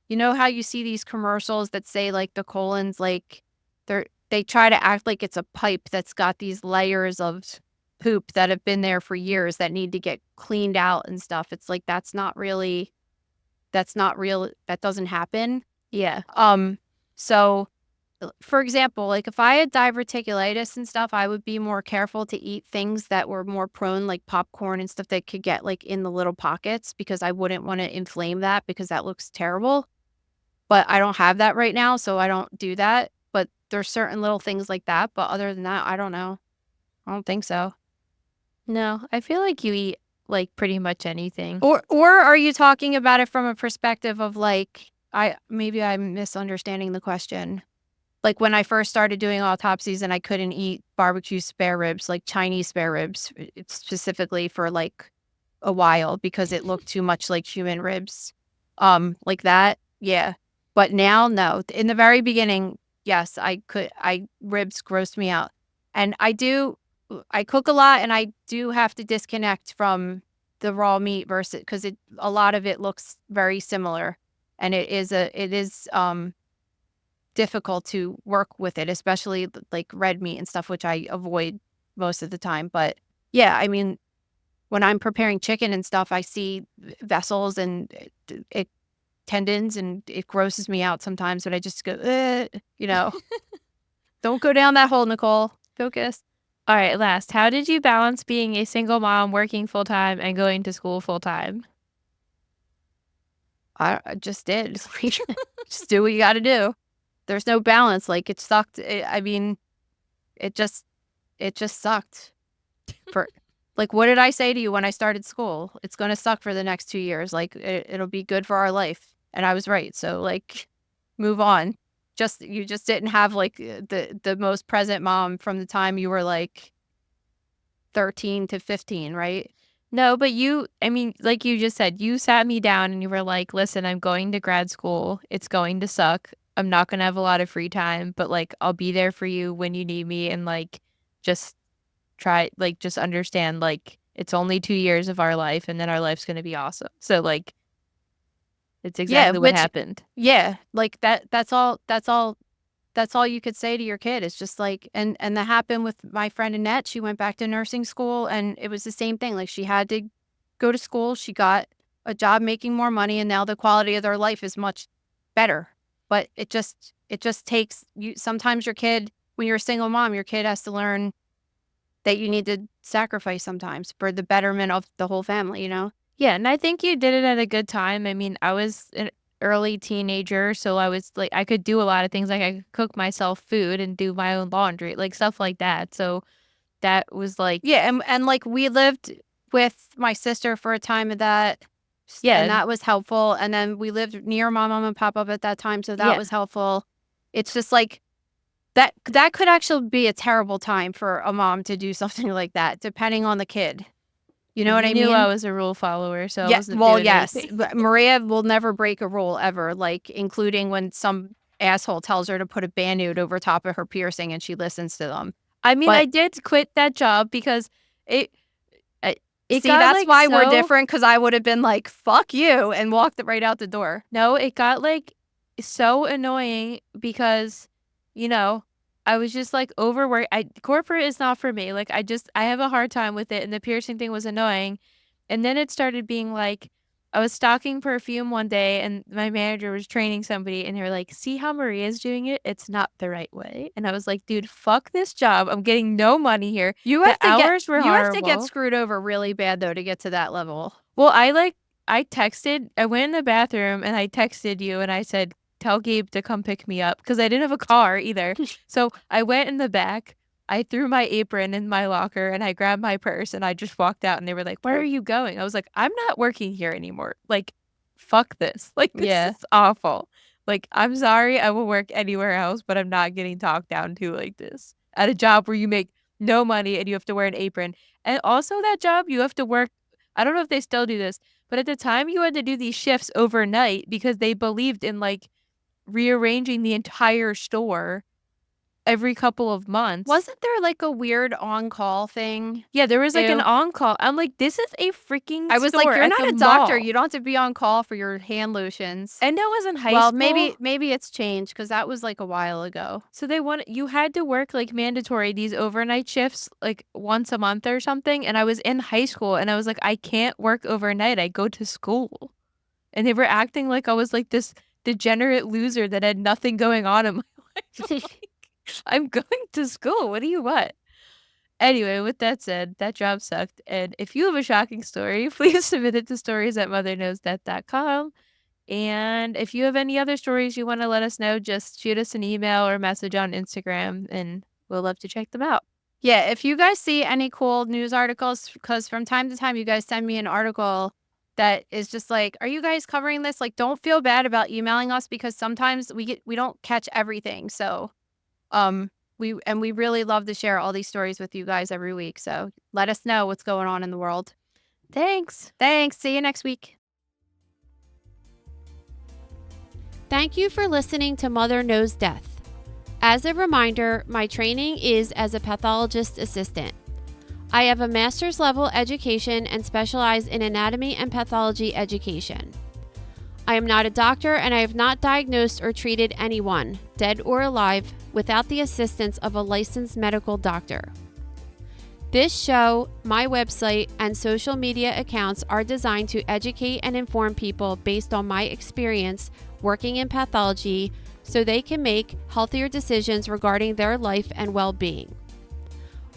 you know how you see these commercials that say like the colon's like they try to act like it's a pipe that's got these layers of poop that have been there for years that need to get cleaned out and stuff. It's like that's not real. That doesn't happen. Yeah. So for example, like if I had diverticulitis and stuff, I would be more careful to eat things that were more prone, like popcorn and stuff that could get like in the little pockets, because I wouldn't want to inflame that because that looks terrible. But I don't have that right now, so I don't do that. But there's certain little things like that. But other than that, I don't know. I don't think so. No, I feel like you eat like pretty much anything. Or are you talking about it from a perspective of like, maybe I'm misunderstanding the question. Like when I first started doing autopsies and I couldn't eat barbecue spare ribs, like Chinese spare ribs, specifically for like a while because it looked too much like human ribs. Like that. Yeah. But now, no. In the very beginning, yes, ribs grossed me out. And I cook a lot and I do have to disconnect from the raw meat versus, because a lot of it looks very similar. And it is difficult to work with it, especially like red meat and stuff, which I avoid most of the time. But yeah, I mean, when I'm preparing chicken and stuff, I see vessels and tendons, and it grosses me out sometimes. But I just go, you know, don't go down that hole, Nicole. Focus. All right, last. How did you balance being a single mom, working full time, and going to school full time? I just did. Just do what you got to do. There's no balance. Like it sucked. I mean, it just sucked. For like, what did I say to you when I started school? It's going to suck for the next 2 years. Like it'll be good for our life. And I was right. So like, move on. You just didn't have like the most present mom from the time you were like 13 to 15, right? No, but I mean, like you just said, you sat me down and you were like, listen, I'm going to grad school. It's going to suck. I'm not going to have a lot of free time, but like, I'll be there for you when you need me. And like, just just understand, like, it's only 2 years of our life and then our life's going to be awesome. So like, it's exactly what happened. Yeah. Like that's all you could say to your kid. It's just like, and that happened with my friend Annette. She went back to nursing school and it was the same thing. Like she had to go to school. She got a job making more money and now the quality of their life is much better. But it just takes you, sometimes your kid, when you're a single mom, your kid has to learn that you need to sacrifice sometimes for the betterment of the whole family, you know? Yeah, and I think you did it at a good time. I mean, I was an early teenager, so I was like, I could do a lot of things. Like I could cook myself food and do my own laundry, like stuff like that. So that was like, Yeah, and like we lived with my sister for a time of that. Yeah. And that was helpful. And then we lived near my mom and pop up at that time. So that Yeah. was helpful. It's just like that could actually be a terrible time for a mom to do something like that, depending on the kid. You know what I You mean? knew I was a rule follower, so I Yeah, wasn't well, doing yes. anything. But Maria will never break a rule ever, like including when some asshole tells her to put a Band-Aid over top of her piercing and she listens to them. I mean, But- I did quit that job because it See, got, that's like, why we're so- different, because I would have been like, fuck you, and walked right out the door. No, it got like so annoying because, you know, I was just like overworked. Corporate is not for me. Like I have a hard time with it, and the piercing thing was annoying. And then it started being like I was stocking perfume one day and my manager was training somebody and they were like, "See how Maria's doing it? It's not the right way." And I was like, "Dude, fuck this job. I'm getting no money here." You The have to hours were you have to get horrible. screwed over really bad though to get to that level. Well, I went in the bathroom and I texted you and I said, "Tell Gabe to come pick me up," because I didn't have a car either. So I went in the back, I threw my apron in my locker and I grabbed my purse and I just walked out and they were like, "Where are you going?" I was like, "I'm not working here anymore. Like, fuck this. Like, this Yeah. is awful. Like, I'm sorry, I will work anywhere else, but I'm not getting talked down to like this at a job where you make no money and you have to wear an apron. And also that job, you have to work. I don't know if they still do this, but at the time you had to do these shifts overnight because they believed in like rearranging the entire store every couple of months. Wasn't there like a weird on-call thing? Yeah, there was like an Ew. on-call. I'm like, this is a freaking I was like, store you're at not the a doctor. mall. You don't have to be on call for your hand lotions. And that was in high Well, school. maybe it's changed because that was like a while ago. So you had to work like mandatory these overnight shifts like once a month or something. And I was in high school and I was like, I can't work overnight. I go to school. And they were acting like I was like this degenerate loser that had nothing going on in my life. I'm going to school. What do you want? Anyway, with that said, that job sucked. And if you have a shocking story, please submit it to stories@motherknowsdeath.com. And if you have any other stories you want to let us know, just shoot us an email or message on Instagram and we'll love to check them out. Yeah, if you guys see any cool news articles, because from time to time you guys send me an article that is just like, are you guys covering this? Like, don't feel bad about emailing us because sometimes we don't catch everything. So we really love to share all these stories with you guys every week. So let us know what's going on in the world. Thanks. See you next week. Thank you for listening to Mother Knows Death. As a reminder, my training is as a pathologist assistant. I have a master's level education and specialize in anatomy and pathology education. I am not a doctor and I have not diagnosed or treated anyone, dead or alive, without the assistance of a licensed medical doctor. This show, my website, and social media accounts are designed to educate and inform people based on my experience working in pathology so they can make healthier decisions regarding their life and well-being.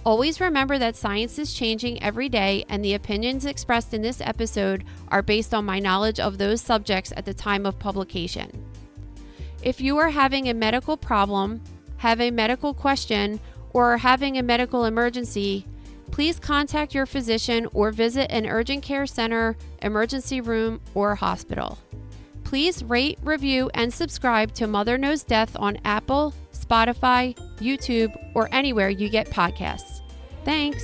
Always remember that science is changing every day and the opinions expressed in this episode are based on my knowledge of those subjects at the time of publication. If you are having a medical problem, have a medical question, or are having a medical emergency, please contact your physician or visit an urgent care center, emergency room, or hospital. Please rate, review, and subscribe to Mother Knows Death on Apple, Spotify, YouTube, or anywhere you get podcasts. Thanks.